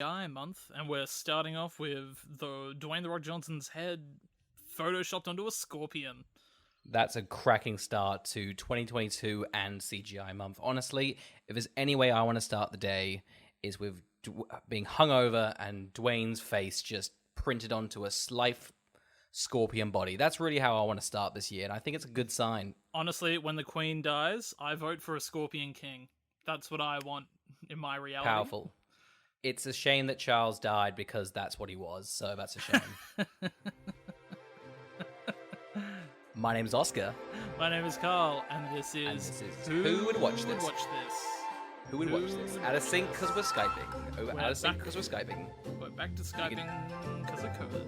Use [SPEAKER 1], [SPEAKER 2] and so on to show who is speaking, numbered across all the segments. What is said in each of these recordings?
[SPEAKER 1] month, and we're starting off with the Dwayne The Rock Johnson's head photoshopped onto a scorpion.
[SPEAKER 2] That's a cracking start to 2022 and CGI month. Honestly, if there's any way I want to start the day, is with being hungover and Dwayne's face just printed onto a life scorpion body. That's really how I want to start this year, and I think it's a good sign.
[SPEAKER 1] Honestly, when the Queen dies, I vote for a Scorpion King. That's what I want in my reality.
[SPEAKER 2] Powerful. It's a shame that Charles died because that's what he was, so that's a shame. My name's Oscar.
[SPEAKER 1] My name is Carl, and this is
[SPEAKER 2] Who Would Watch This? Who would watch
[SPEAKER 1] Who
[SPEAKER 2] this?
[SPEAKER 1] would
[SPEAKER 2] Out of
[SPEAKER 1] watch
[SPEAKER 2] sync
[SPEAKER 1] this?
[SPEAKER 2] because we're Skyping. Out of sync because we're Skyping.
[SPEAKER 1] We're back to Skyping because of COVID.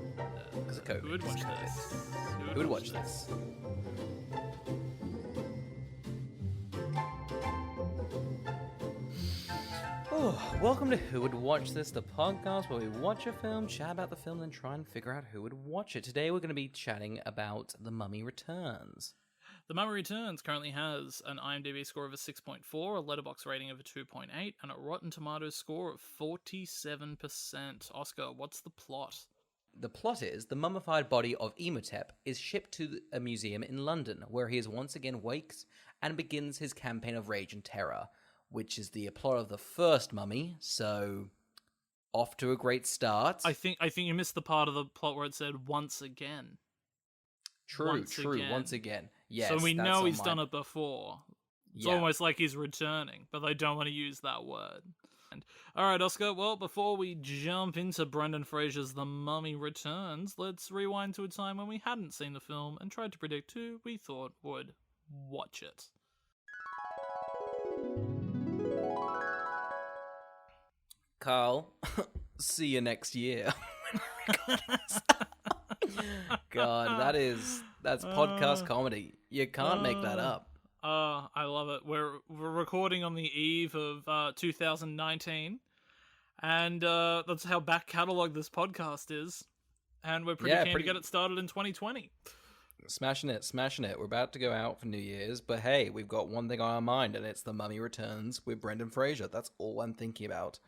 [SPEAKER 2] Because of COVID.
[SPEAKER 1] Who would watch this?
[SPEAKER 2] Who would watch this? Oh, welcome to Who Would Watch This, the podcast where we watch a film, chat about the film, and try and figure out who would watch it. Today we're going to be chatting about The Mummy Returns.
[SPEAKER 1] The Mummy Returns currently has an IMDb score of a 6.4, a Letterboxd rating of a 2.8, and a Rotten Tomatoes score of 47%. Oscar, what's the plot?
[SPEAKER 2] The plot is the mummified body of Imhotep is shipped to a museum in London, where he is once again wakes and begins his campaign of rage and terror, which is the plot of the first Mummy. So, off to a great start.
[SPEAKER 1] I think you missed the part of the plot where it said once again.
[SPEAKER 2] True. Once again. Yes.
[SPEAKER 1] So we know he's done it before. It's
[SPEAKER 2] Yeah.
[SPEAKER 1] almost like he's returning, but they don't want to use that word. Alright, Oscar, well, before we jump into Brandon Fraser's The Mummy Returns, let's rewind to a time when we hadn't seen the film and tried to predict who we thought would watch it.
[SPEAKER 2] Carl, see you next year. God, that's podcast comedy. You can't make that up.
[SPEAKER 1] I love it. We're recording on the eve of 2019, and that's how back catalogue this podcast is. And we're pretty keen to get it started in 2020.
[SPEAKER 2] Smashing it. We're about to go out for New Year's, but hey, we've got one thing on our mind, and it's The Mummy Returns with Brandon Fraser. That's all I'm thinking about.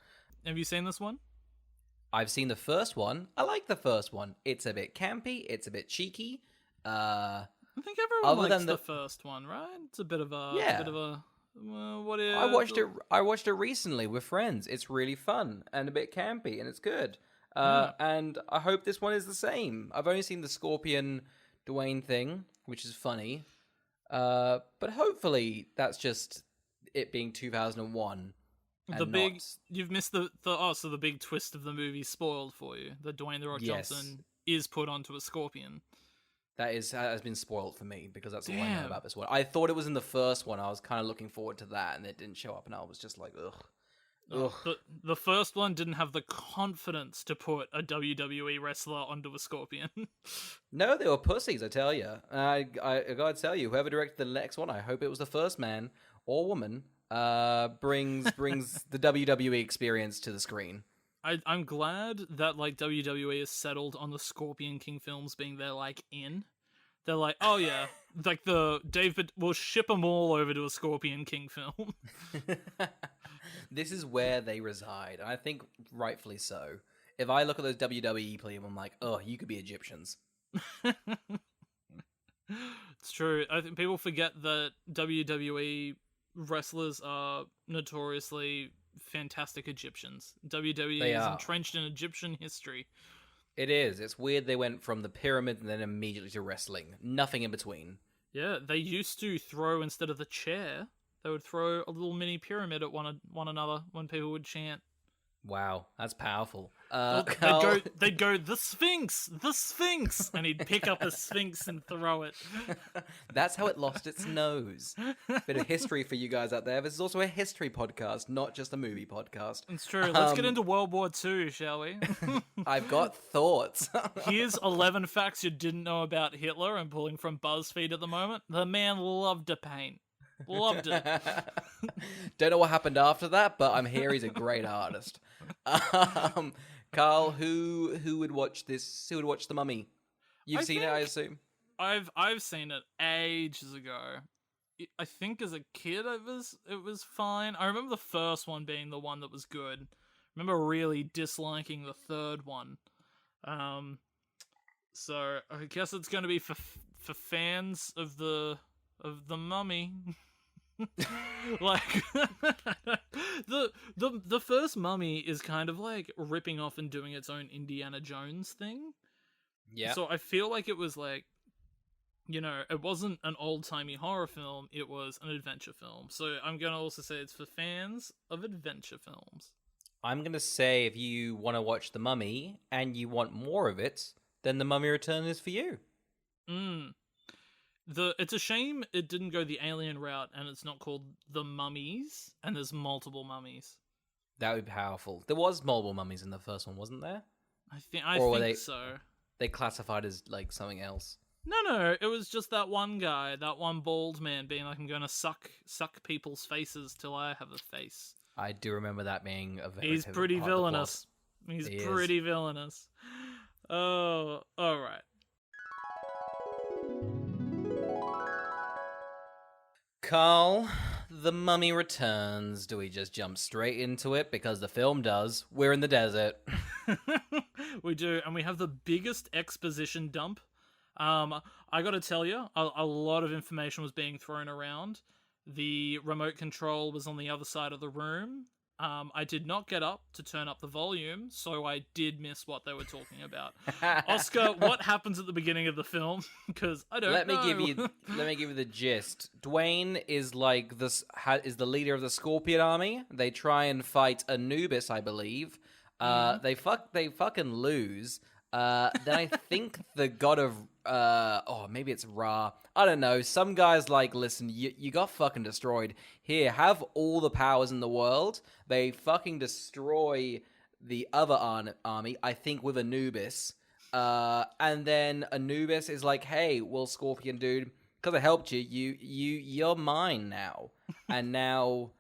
[SPEAKER 1] Have you seen this one?
[SPEAKER 2] I've seen the first one. I like the first one. It's a bit campy. It's a bit cheeky.
[SPEAKER 1] I think everyone likes the first one, right? It's a bit of a what is?
[SPEAKER 2] I watched it recently with friends. It's really fun and a bit campy, and it's good. And I hope this one is the same. I've only seen the Scorpion Dwayne thing, which is funny. But hopefully that's just it being 2001.
[SPEAKER 1] You've missed so the big twist of the movie spoiled for you. That Dwayne The Rock Johnson is put onto a scorpion.
[SPEAKER 2] That has been spoiled for me because that's all I know about this one. I thought it was in the first one. I was kind of looking forward to that, and it didn't show up, and I was just like, ugh.
[SPEAKER 1] The first one didn't have the confidence to put a WWE wrestler onto a scorpion.
[SPEAKER 2] No, they were pussies, I tell you. I gotta tell you, whoever directed the next one, I hope it was the first man or woman brings the WWE experience to the screen.
[SPEAKER 1] I'm glad that like WWE has settled on the Scorpion King films being their like in. They're like, oh yeah, like we'll ship them all over to a Scorpion King film.
[SPEAKER 2] This is where they reside, and I think rightfully so. If I look at those WWE people, I'm like, oh, you could be Egyptians.
[SPEAKER 1] It's true. I think people forget that WWE wrestlers are notoriously fantastic Egyptians. WWE is entrenched in Egyptian history.
[SPEAKER 2] It is. It's weird they went from the pyramid and then immediately to wrestling. Nothing in between.
[SPEAKER 1] Yeah, they used to throw instead of the chair. They would throw a little mini pyramid at one another when people would chant.
[SPEAKER 2] Wow, that's powerful.
[SPEAKER 1] They'd go, the Sphinx, and he'd pick up a Sphinx and throw it.
[SPEAKER 2] That's how it lost its nose. Bit of history for you guys out there. This is also a history podcast, not just a movie podcast.
[SPEAKER 1] It's true. Let's get into World War II, shall we?
[SPEAKER 2] I've got thoughts.
[SPEAKER 1] Here's 11 facts you didn't know about Hitler. I'm pulling from BuzzFeed at the moment. The man loved to paint. Loved it.
[SPEAKER 2] Don't know what happened after that, but I'm here. He's a great artist. Carl, who would watch this? Who would watch The Mummy? You've seen it, I assume.
[SPEAKER 1] I've seen it ages ago. I think as a kid it was fine. I remember the first one being the one that was good. remember really disliking the third one. So I guess it's going to be for fans of the Mummy. Like the first Mummy is kind of like ripping off and doing its own Indiana Jones thing.
[SPEAKER 2] Yeah.
[SPEAKER 1] So I feel like it was like, it wasn't an old-timey horror film, it was an adventure film. So I'm going to also say it's for fans of adventure films.
[SPEAKER 2] I'm going to say if you want to watch The Mummy and you want more of it, then The Mummy Returns is for you.
[SPEAKER 1] It's a shame it didn't go the Alien route and it's not called The Mummies, and there's multiple mummies.
[SPEAKER 2] That would be powerful. There was multiple mummies in the first one, wasn't there?
[SPEAKER 1] I think so.
[SPEAKER 2] They classified as like something else.
[SPEAKER 1] No, it was just that one guy, that one bald man being like, I'm gonna suck people's faces till I have a face.
[SPEAKER 2] I do remember that being a very
[SPEAKER 1] He's pretty villainous. He's pretty villainous. Oh, alright.
[SPEAKER 2] Carl, The Mummy Returns. Do we just jump straight into it? Because the film does. We're in the desert.
[SPEAKER 1] We do, and we have the biggest exposition dump. I gotta tell you, a lot of information was being thrown around. The remote control was on the other side of the room. I did not get up to turn up the volume, so I did miss what they were talking about. Oscar, what happens at the beginning of the film? Because I don't know.
[SPEAKER 2] Let me give you the gist. Dwayne is like is the leader of the Scorpion Army. They try and fight Anubis, I believe. They fucking lose. Then I think the god of maybe it's Ra. I don't know. Some guy's like, listen, you got fucking destroyed. Here, have all the powers in the world. They fucking destroy the other army, I think with Anubis. And then Anubis is like, hey, well, Scorpion dude, because I helped you're mine now. And now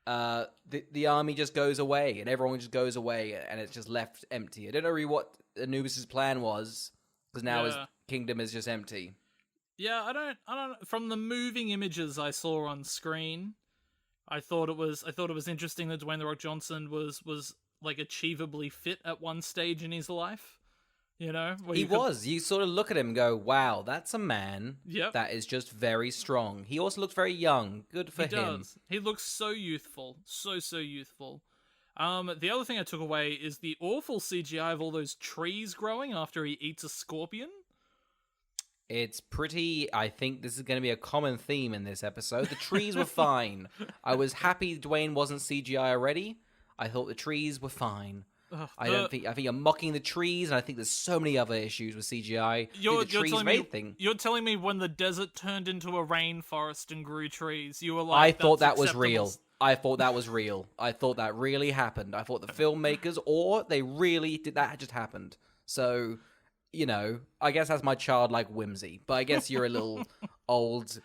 [SPEAKER 2] the army just goes away, and everyone just goes away, and it's just left empty. I don't know really what Anubis's plan was, because now his kingdom is just empty.
[SPEAKER 1] Yeah, I don't. From the moving images I saw on screen, I thought it was interesting that Dwayne The Rock Johnson was like achievably fit at one stage in his life. You sort of look at him and go, wow, that's a man that is just very strong. He also looks very young. Good for him. He does. He looks so youthful. So youthful. The other thing I took away is the awful CGI of all those trees growing after he eats a scorpion.
[SPEAKER 2] It's pretty... I think this is going to be a common theme in this episode. The trees were fine. I was happy Dwayne wasn't CGI already. I thought the trees were fine. I think you're mocking the trees, and I think there's so many other issues with CGI.
[SPEAKER 1] You're telling me when the desert turned into a rainforest and grew trees, you were like,
[SPEAKER 2] I thought that was real. I thought that was real. I thought that really happened. I thought the filmmakers, or they really did that just happened. So, I guess that's my childlike whimsy. But I guess you're a little old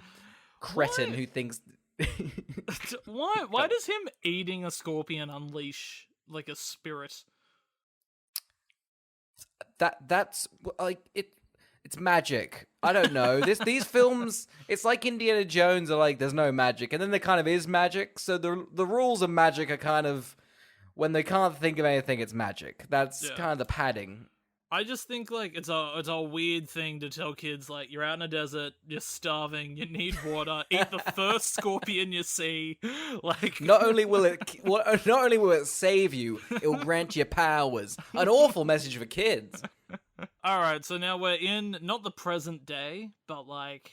[SPEAKER 2] cretin who thinks...
[SPEAKER 1] Why does him eating a scorpion unleash, like, a spirit?
[SPEAKER 2] That's like it's magic. I don't know. These films, it's like Indiana Jones are like there's no magic, and then there kind of is magic. So the rules of magic are kind of when they can't think of anything, it's magic. That's kind of the padding.
[SPEAKER 1] I just think like it's a weird thing to tell kids like you're out in a desert, you're starving, you need water, eat the first scorpion you see. Like
[SPEAKER 2] not only will it save you, it will grant you powers. An awful message for kids.
[SPEAKER 1] All right, so now we're in not the present day, but like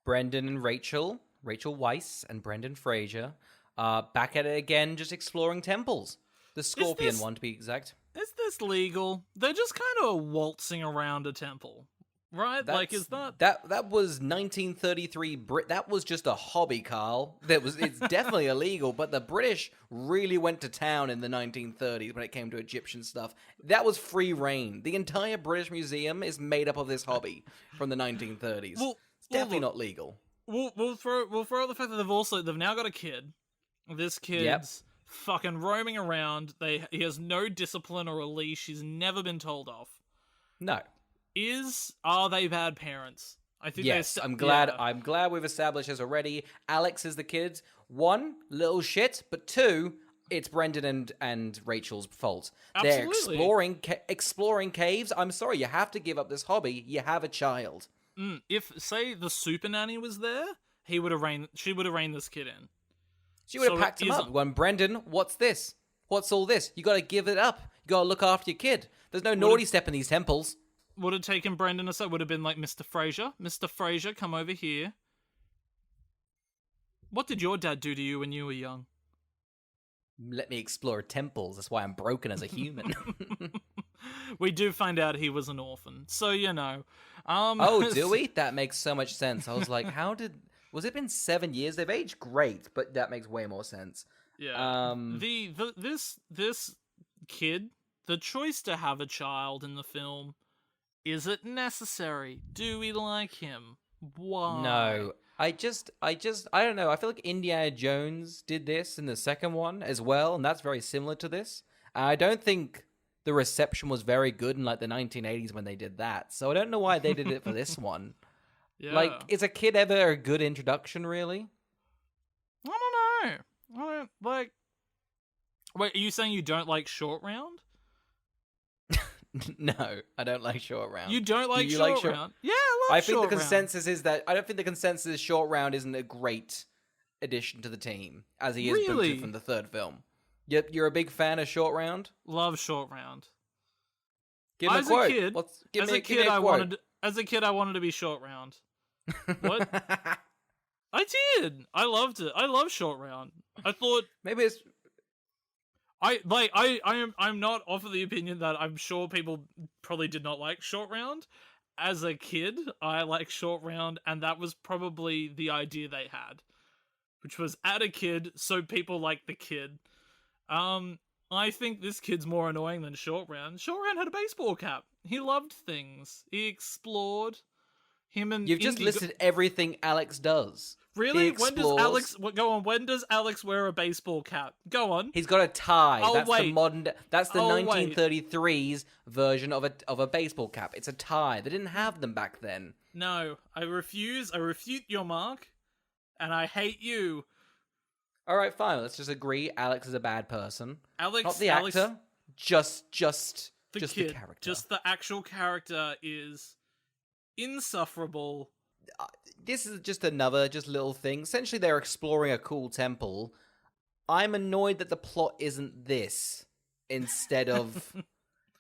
[SPEAKER 2] Brendan and Rachel Weisz and Brandon Fraser are back at it again, just exploring temples. The Scorpion one, to be exact.
[SPEAKER 1] Is this legal? They're just kind of waltzing around a temple, right? Is that...
[SPEAKER 2] That was 1933 that was just a hobby, Carl. It's definitely illegal, but the British really went to town in the 1930s when it came to Egyptian stuff. That was free reign. The entire British Museum is made up of this hobby from the 1930s. It's definitely not legal.
[SPEAKER 1] We'll throw out the fact that they've now got a kid. This kid's fucking roaming around. He has no discipline or a leash. He's never been told off.
[SPEAKER 2] No.
[SPEAKER 1] Are they bad parents? I think
[SPEAKER 2] yes. I'm glad we've established this already. Alex is the kid. 1, little shit, but 2, it's Brendan and Rachel's fault.
[SPEAKER 1] Absolutely.
[SPEAKER 2] They're exploring caves. I'm sorry, you have to give up this hobby. You have a child.
[SPEAKER 1] If, say, the super nanny was there, she would have reined this kid in.
[SPEAKER 2] She would have packed him up. When Brendan, what's this? What's all this? You got to give it up. You got to look after your kid. There's no naughty step in these temples.
[SPEAKER 1] Would have taken Brendan aside. Would have been like, Mr. Fraser. Mr. Fraser, come over here. What did your dad do to you when you were young?
[SPEAKER 2] Let me explore temples. That's why I'm broken as a human.
[SPEAKER 1] We do find out he was an orphan. So,
[SPEAKER 2] Oh, do we? That makes so much sense. I was like, was it been 7 years? They've aged great, but that makes way more sense.
[SPEAKER 1] Yeah. This kid, the choice to have a child in the film, is it necessary? Do we like him? Why?
[SPEAKER 2] No. I don't know. I feel like Indiana Jones did this in the second one as well, and that's very similar to this. I don't think the reception was very good in like the 1980s when they did that, so I don't know why they did it for this one.
[SPEAKER 1] Yeah.
[SPEAKER 2] Like, is a kid ever a good introduction, really?
[SPEAKER 1] I don't know. Wait, are you saying you don't like Short Round?
[SPEAKER 2] No, I don't like Short Round.
[SPEAKER 1] You don't like Short Round? Yeah, I love Short Round.
[SPEAKER 2] I think the consensus is that I don't think the consensus is Short Round isn't a great addition to the team, as he is booted from the third film. You're a big fan of Short Round?
[SPEAKER 1] Love Short Round.
[SPEAKER 2] Give me a quote.
[SPEAKER 1] As a kid, I wanted to be Short Round. What? I did. I loved it. I love Short Round. I thought
[SPEAKER 2] maybe it's.
[SPEAKER 1] I'm not off of the opinion that I'm sure people probably did not like Short Round. As a kid, I like Short Round, and that was probably the idea they had, which was add a kid so people like the kid. I think this kid's more annoying than Short Round. Short Round had a baseball cap. He loved things. He explored.
[SPEAKER 2] You've just listed everything Alex does.
[SPEAKER 1] Really? When does Alex wear a baseball cap? Go on.
[SPEAKER 2] He's got a tie. That's the 1933's version of a baseball cap. It's a tie. They didn't have them back then.
[SPEAKER 1] No, I refuse. I refute your mark, and I hate you.
[SPEAKER 2] All right, fine. Let's just agree. Alex is a bad person. Not the
[SPEAKER 1] Alex,
[SPEAKER 2] actor. Just
[SPEAKER 1] the character. Just the actual character is insufferable.
[SPEAKER 2] This is just another little thing. Essentially, they're exploring a cool temple. I'm annoyed that the plot isn't this instead of...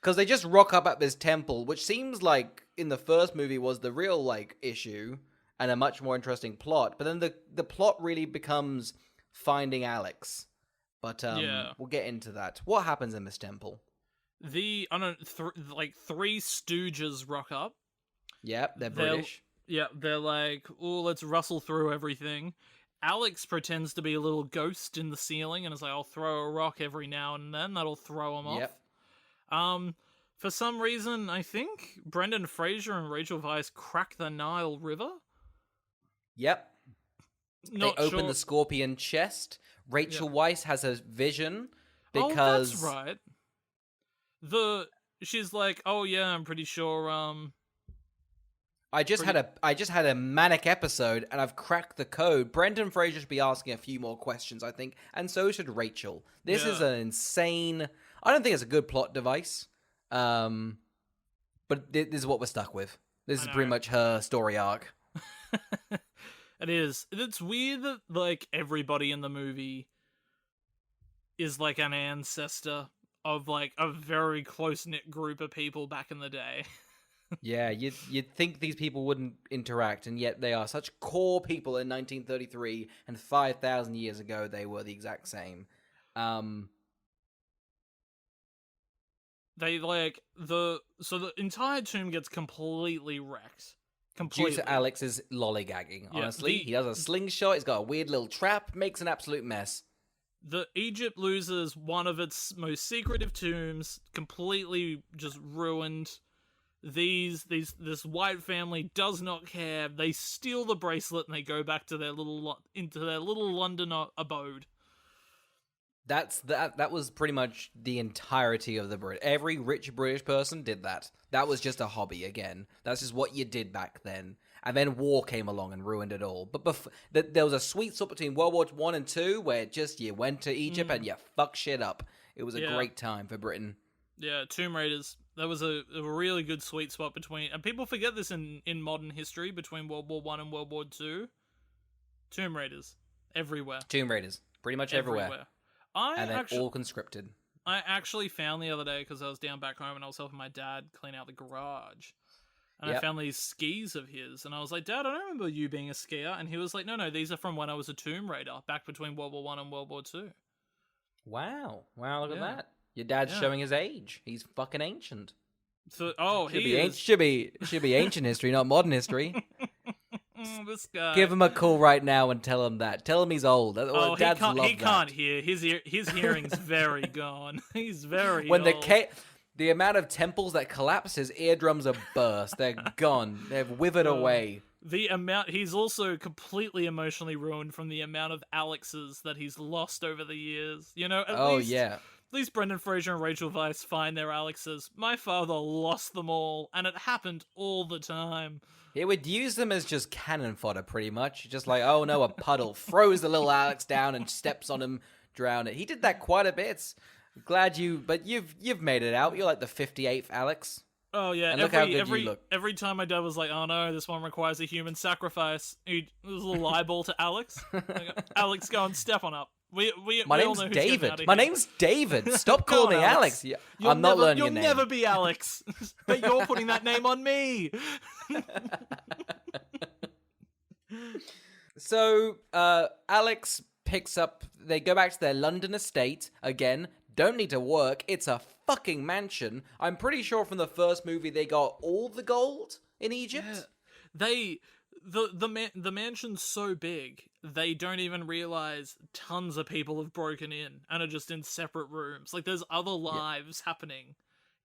[SPEAKER 2] Because they just rock up at this temple, which seems like in the first movie was the real issue and a much more interesting plot. But then the plot really becomes finding Alex. But we'll get into that. What happens in this temple?
[SPEAKER 1] Three stooges rock up.
[SPEAKER 2] Yep, they're British.
[SPEAKER 1] They're like, oh, let's rustle through everything. Alex pretends to be a little ghost in the ceiling and is like, I'll throw a rock every now and then. That'll throw him off. For some reason, I think Brendan Fraser and Rachel Weisz crack the Nile River.
[SPEAKER 2] Yep. They open the scorpion chest. Rachel Weisz has a vision because...
[SPEAKER 1] Oh, that's right. She's like, oh yeah, I'm pretty sure,
[SPEAKER 2] I just had a manic episode, and I've cracked the code. Brendan Fraser should be asking a few more questions, I think, and so should Rachel. This is an insane... I don't think it's a good plot device, but this is what we're stuck with. This is pretty much her story arc.
[SPEAKER 1] It is. It's weird that, everybody in the movie is, an ancestor of, a very close-knit group of people back in the day.
[SPEAKER 2] Yeah, you'd think these people wouldn't interact, and yet they are such core people in 1933, and 5,000 years ago they were the exact same.
[SPEAKER 1] The entire tomb gets completely wrecked. Completely.
[SPEAKER 2] Due to Alex's lollygagging, honestly. He does a slingshot, he's got a weird little trap, makes an absolute mess.
[SPEAKER 1] Egypt loses one of its most secretive tombs, completely just ruined. This white family does not care. They steal the bracelet and they go back to their little London abode.
[SPEAKER 2] That was pretty much the entirety of the Brit. Every rich British person did that. That was just a hobby again. That's just what you did back then. and then war came along and ruined it all. But there was a sweet spot between World War One and Two, where just you went to Egypt and you fuck shit up. It was a great time for Britain.
[SPEAKER 1] Yeah, Tomb Raiders. That was a really good sweet spot between, and people forget this in modern history, between World War One and World War Two. Tomb Raiders everywhere.
[SPEAKER 2] Tomb Raiders, pretty much everywhere. And they're all conscripted.
[SPEAKER 1] I actually found the other day, because I was down back home and I was helping my dad clean out the garage. And I found these skis of his, and I was like, Dad, I don't remember you being a skier. And he was like, no, these are from when I was a Tomb Raider, back between World War One and World War Two.
[SPEAKER 2] Wow, look at that. Your dad's showing his age. He's fucking ancient.
[SPEAKER 1] So,
[SPEAKER 2] should be ancient history, not modern history.
[SPEAKER 1] This guy.
[SPEAKER 2] Give him a call right now and tell him that. Tell him he's old. Dads
[SPEAKER 1] he can't hear. His hearing's very gone. He's very
[SPEAKER 2] when
[SPEAKER 1] old.
[SPEAKER 2] The amount of temples that collapse, his eardrums are burst. They're gone. They've withered away.
[SPEAKER 1] He's also completely emotionally ruined from the amount of Alexes that he's lost over the years. You know, at least Brendan Fraser and Rachel Weisz find their Alexes. My father lost them all, and it happened all the time.
[SPEAKER 2] He would use them as just cannon fodder, pretty much. Just like, oh no, a puddle. Throws the little Alex down and steps on him, drown it. He did that quite a bit. Glad but you've made it out. You're like the 58th Alex.
[SPEAKER 1] Oh yeah,
[SPEAKER 2] and look how good you look.
[SPEAKER 1] Every time my dad was like, "Oh no, this one requires a human sacrifice," it was a little eyeball to Alex. Like, Alex, go and step on up.
[SPEAKER 2] My name's David. My name's David. Stop calling me Alex. I'm not learning your name.
[SPEAKER 1] You'll never be Alex. But you're putting that name on me.
[SPEAKER 2] So Alex picks up. They go back to their London estate again. Don't need to work. It's a fucking mansion. I'm pretty sure from the first movie they got all the gold in Egypt.
[SPEAKER 1] Yeah. The mansion's so big, they don't even realize tons of people have broken in and are just in separate rooms. Like, there's other lives happening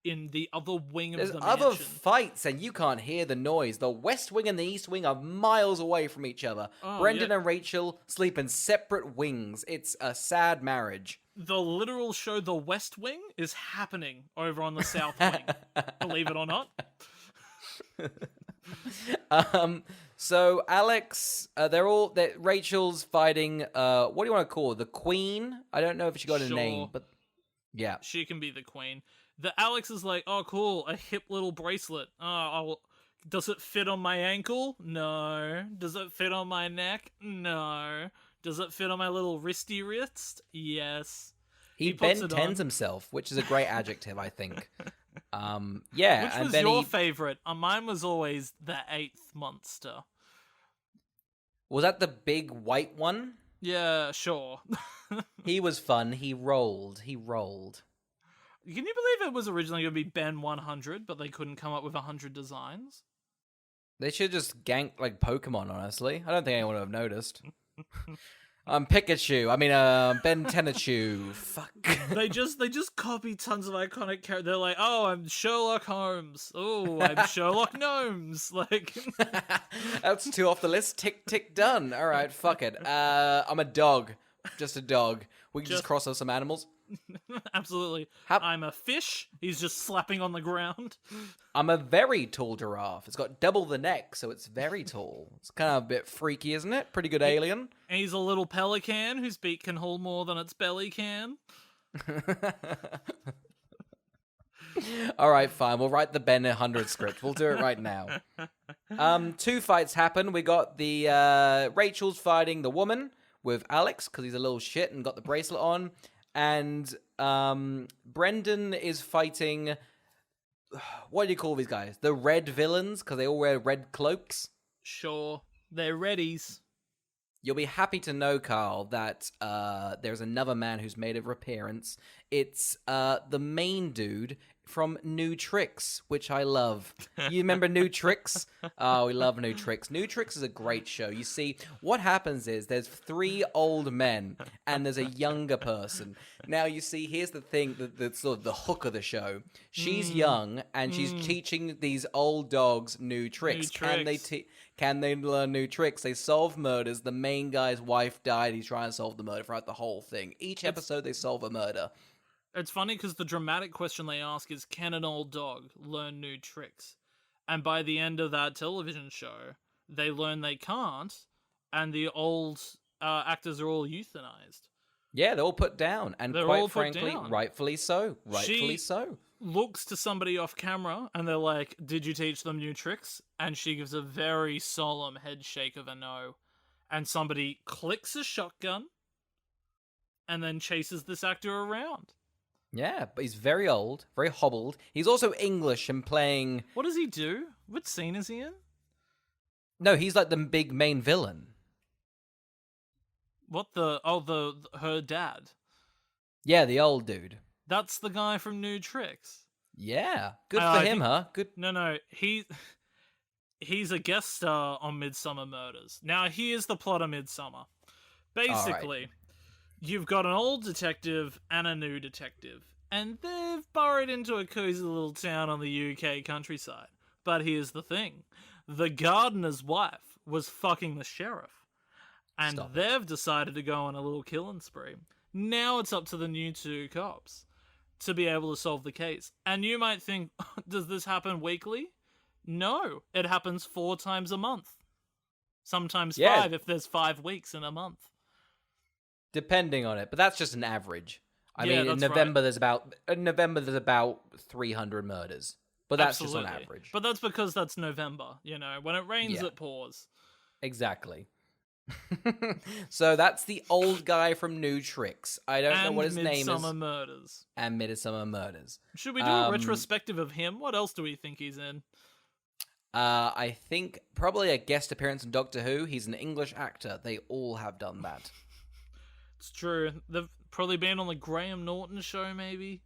[SPEAKER 1] in the other wing of the mansion.
[SPEAKER 2] There's other fights, and you can't hear the noise. The West Wing and the East Wing are miles away from each other. Brendan and Rachel sleep in separate wings. It's a sad marriage.
[SPEAKER 1] The literal show The West Wing is happening over on the South Wing. Believe it or not.
[SPEAKER 2] So Alex, Rachel's fighting, what do you want to call her? The Queen? I don't know if she got a name, but yeah.
[SPEAKER 1] She can be the Queen. The Alex is like, oh cool, a hip little bracelet. Does it fit on my ankle? No. Does it fit on my neck? No. Does it fit on my little wristy wrist? Yes.
[SPEAKER 2] He Ben 10s himself, which is a great adjective, I think.
[SPEAKER 1] Which was your favorite? Mine was always the 8th monster.
[SPEAKER 2] Was that the big white one?
[SPEAKER 1] Yeah, sure.
[SPEAKER 2] He was fun. He rolled.
[SPEAKER 1] Can you believe it was originally going to be Ben 100, but they couldn't come up with 100 designs?
[SPEAKER 2] They should just gank like Pokemon, honestly. I don't think anyone would have noticed. Pikachu. I mean, Ben Tennachu. Fuck.
[SPEAKER 1] They just copy tons of iconic characters. They're like, oh, I'm Sherlock Holmes. Oh, I'm Sherlock Gnomes. Like,
[SPEAKER 2] that's 2 off the list. Tick, tick, done. All right, fuck it. I'm a dog. Just a dog. We can just cross off some animals.
[SPEAKER 1] Absolutely. I'm a fish. He's just slapping on the ground.
[SPEAKER 2] I'm a very tall giraffe. It's got double the neck, so it's very tall. It's kind of a bit freaky, isn't it? Pretty good alien.
[SPEAKER 1] And he's a little pelican whose beak can hold more than its belly can.
[SPEAKER 2] All right, fine. We'll write the Ben 100 script. We'll do it right now. 2 fights happen. We got the Rachel's fighting the woman with Alex because he's a little shit and got the bracelet on. And Brendan is fighting, what do you call these guys? The red villains, because they all wear red cloaks?
[SPEAKER 1] Sure, they're reddies.
[SPEAKER 2] You'll be happy to know, Carl, that there's another man who's made an appearance. It's the main dude from New Tricks, which I love. You remember New Tricks? Oh, we love New Tricks. New Tricks is a great show. You see, what happens is there's 3 old men and there's a younger person. Now, you see, here's the thing, the sort of the hook of the show. She's young and she's teaching these old dogs new tricks. Can they learn new tricks? They solve murders. The main guy's wife died. He's trying to solve the murder throughout the whole thing. Each episode, they solve a murder.
[SPEAKER 1] It's funny because the dramatic question they ask is, can an old dog learn new tricks? And by the end of that television show, they learn they can't, and the old actors are all euthanized.
[SPEAKER 2] Yeah, they're all put down, and
[SPEAKER 1] They're
[SPEAKER 2] quite
[SPEAKER 1] all put
[SPEAKER 2] frankly,
[SPEAKER 1] down.
[SPEAKER 2] rightfully so. Rightfully
[SPEAKER 1] She
[SPEAKER 2] so.
[SPEAKER 1] looks to somebody off camera, and they're like, "Did you teach them new tricks?" And she gives a very solemn head shake of a no. And somebody clicks a shotgun, and then chases this actor around.
[SPEAKER 2] Yeah, but he's very old, very hobbled. He's also English and playing.
[SPEAKER 1] What does he do? What scene is he in?
[SPEAKER 2] No, he's like the big main villain.
[SPEAKER 1] What the? Oh, her dad.
[SPEAKER 2] Yeah, the old dude.
[SPEAKER 1] That's the guy from New Tricks.
[SPEAKER 2] Yeah, good for
[SPEAKER 1] I
[SPEAKER 2] him,
[SPEAKER 1] think-
[SPEAKER 2] huh? Good.
[SPEAKER 1] No, he's a guest star on Midsummer Murders. Now, here's the plot of Midsummer. Basically, you've got an old detective and a new detective, and they've burrowed into a cozy little town on the UK countryside. But here's the thing. The gardener's wife was fucking the sheriff, and
[SPEAKER 2] Stop it.
[SPEAKER 1] they've decided to go on a little killing spree. Now it's up to the new two cops to be able to solve the case. And you might think, does this happen weekly? No, it happens 4 times a month. Sometimes 5 if there's 5 weeks in a month.
[SPEAKER 2] Depending on it, but that's just an average. I mean, in
[SPEAKER 1] that's
[SPEAKER 2] November there's about 300 murders, but that's just on
[SPEAKER 1] Absolutely.
[SPEAKER 2] average.
[SPEAKER 1] But that's because that's November, you know. When it rains,
[SPEAKER 2] Yeah.
[SPEAKER 1] it pours.
[SPEAKER 2] Exactly. So that's the old guy from New Tricks. I don't know what his name is.
[SPEAKER 1] Midsummer Murders.
[SPEAKER 2] And Midsummer Murders.
[SPEAKER 1] Should we do a retrospective of him? What else do we think he's in?
[SPEAKER 2] I think probably a guest appearance in Doctor Who. He's an English actor. They all have done that.
[SPEAKER 1] It's true. They've probably been on the Graham Norton show, maybe.